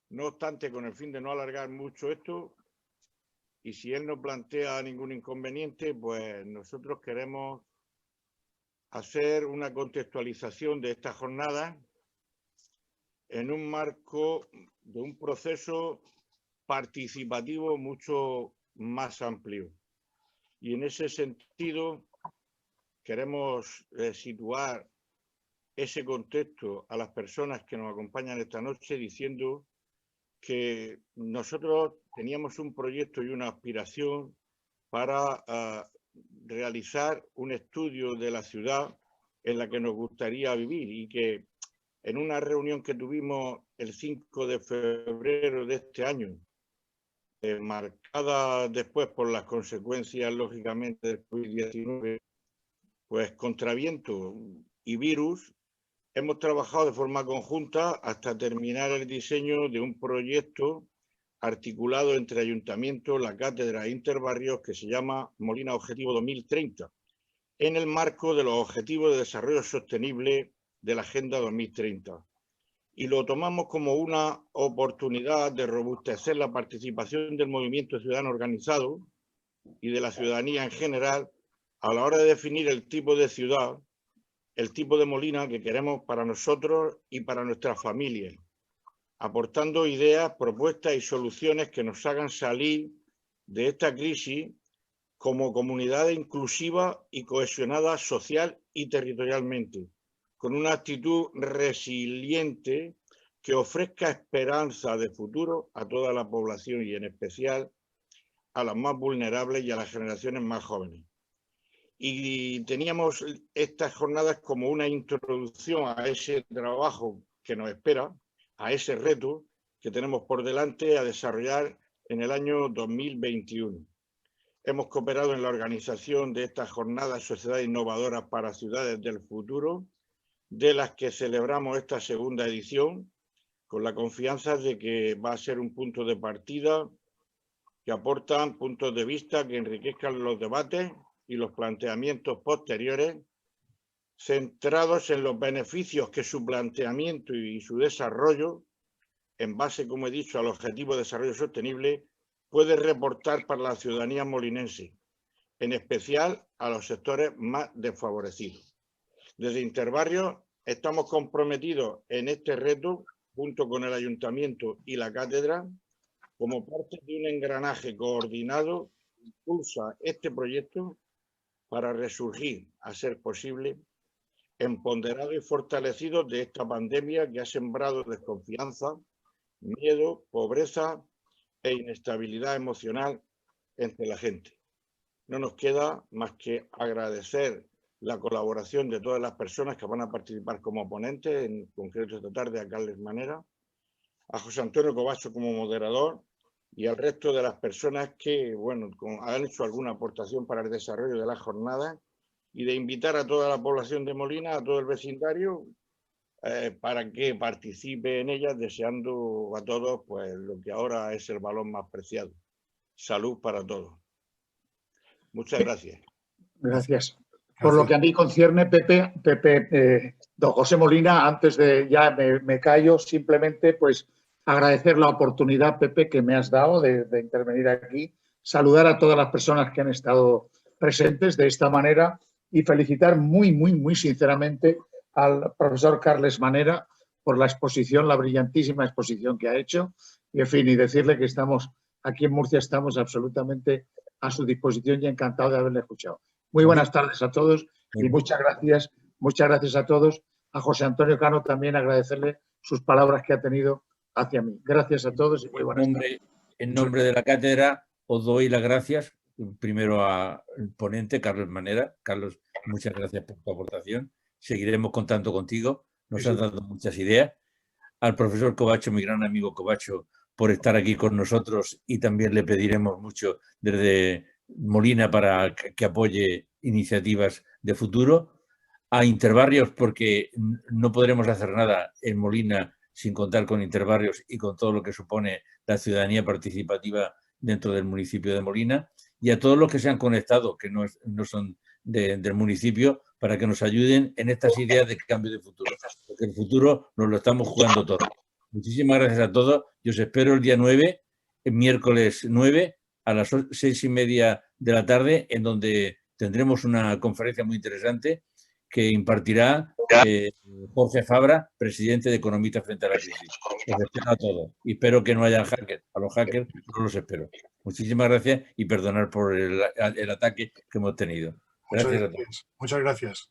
S6: No obstante, con el fin de no alargar mucho esto, y si él no plantea ningún inconveniente, pues nosotros queremos hacer una contextualización de esta jornada en un marco de un proceso participativo mucho más amplio. Y en ese sentido queremos situar ese contexto a las personas que nos acompañan esta noche diciendo que nosotros teníamos un proyecto y una aspiración para realizar un estudio de la ciudad en la que nos gustaría vivir y que en una reunión que tuvimos el 5 de febrero de este año, marcada después por las consecuencias, lógicamente, del COVID-19, pues contra viento y virus, hemos trabajado de forma conjunta hasta terminar el diseño de un proyecto articulado entre Ayuntamiento, la Cátedra e Interbarrios que se llama Molina Objetivo 2030, en el marco de los Objetivos de Desarrollo Sostenible de la Agenda 2030. Y lo tomamos como una oportunidad de robustecer la participación del movimiento ciudadano organizado y de la ciudadanía en general a la hora de definir el tipo de ciudad, el tipo de Molina que queremos para nosotros y para nuestras familias, aportando ideas, propuestas y soluciones que nos hagan salir de esta crisis como comunidad inclusiva y cohesionada social y territorialmente, con una actitud resiliente que ofrezca esperanza de futuro a toda la población y en especial a los más vulnerables y a las generaciones más jóvenes. Y teníamos estas jornadas como una introducción a ese trabajo que nos espera, a ese reto que tenemos por delante a desarrollar en el año 2021. Hemos cooperado en la organización de estas jornadas Sociedades Innovadoras para Ciudades del Futuro, de las que celebramos esta segunda edición, con la confianza de que va a ser un punto de partida, que aportan puntos de vista que enriquezcan los debates y los planteamientos posteriores, centrados en los beneficios que su planteamiento y su desarrollo, en base, como he dicho, al Objetivo de Desarrollo Sostenible, puede reportar para la ciudadanía molinense, en especial a los sectores más desfavorecidos. Desde Interbarrios estamos comprometidos en este reto, junto con el Ayuntamiento y la Cátedra, como parte de un engranaje coordinado que impulsa este proyecto para resurgir, a ser posible, empoderados y fortalecidos de esta pandemia que ha sembrado desconfianza, miedo, pobreza e inestabilidad emocional entre la gente. No nos queda más que agradecer la colaboración de todas las personas que van a participar como ponentes, en concreto esta tarde a Carles Manera, a José Antonio Covacho como moderador y al resto de las personas que, bueno, han hecho alguna aportación para el desarrollo de la jornada, y de invitar a toda la población de Molina, a todo el vecindario, para que participe en ellas, deseando a todos pues lo que ahora es el valor más preciado. Salud para todos. Muchas gracias.
S3: Gracias. Por lo que a mí concierne, don José Molina, antes de ya me callo, simplemente pues agradecer la oportunidad, Pepe, que me has dado de intervenir aquí, saludar a todas las personas que han estado presentes de esta manera y felicitar muy sinceramente al profesor Carles Manera por la exposición, la brillantísima exposición que ha hecho, y en fin, y decirle que estamos aquí en Murcia, estamos absolutamente a su disposición y encantado de haberle escuchado. Muy buenas tardes a todos y muchas gracias a todos. A José Antonio Cano también agradecerle sus palabras que ha tenido hacia mí. Gracias a todos y muy buenas tardes.
S1: En nombre de la cátedra os doy las gracias primero al ponente, Carles Manera. Carlos, muchas gracias por tu aportación. Seguiremos contando contigo. Nos has dado muchas ideas. Al profesor Covacho, mi gran amigo Covacho, por estar aquí con nosotros, y también le pediremos mucho desde Molina para que apoye iniciativas de futuro. A Interbarrios, porque no podremos hacer nada en Molina sin contar con Interbarrios y con todo lo que supone la ciudadanía participativa dentro del municipio de Molina, y a todos los que se han conectado, que no son del municipio, para que nos ayuden en estas ideas de cambio de futuro, porque el futuro nos lo estamos jugando todos. Muchísimas gracias a todos. Yo os espero el día 9, el miércoles 9, a las 6:30 de la tarde, en donde tendremos una conferencia muy interesante que impartirá Jorge Fabra, presidente de Economistas frente a la crisis. Os espero a todos. Y espero que no haya hackers. A los hackers no los espero. Muchísimas gracias y perdonar por el ataque que hemos tenido. Gracias a todos.
S5: Muchas gracias.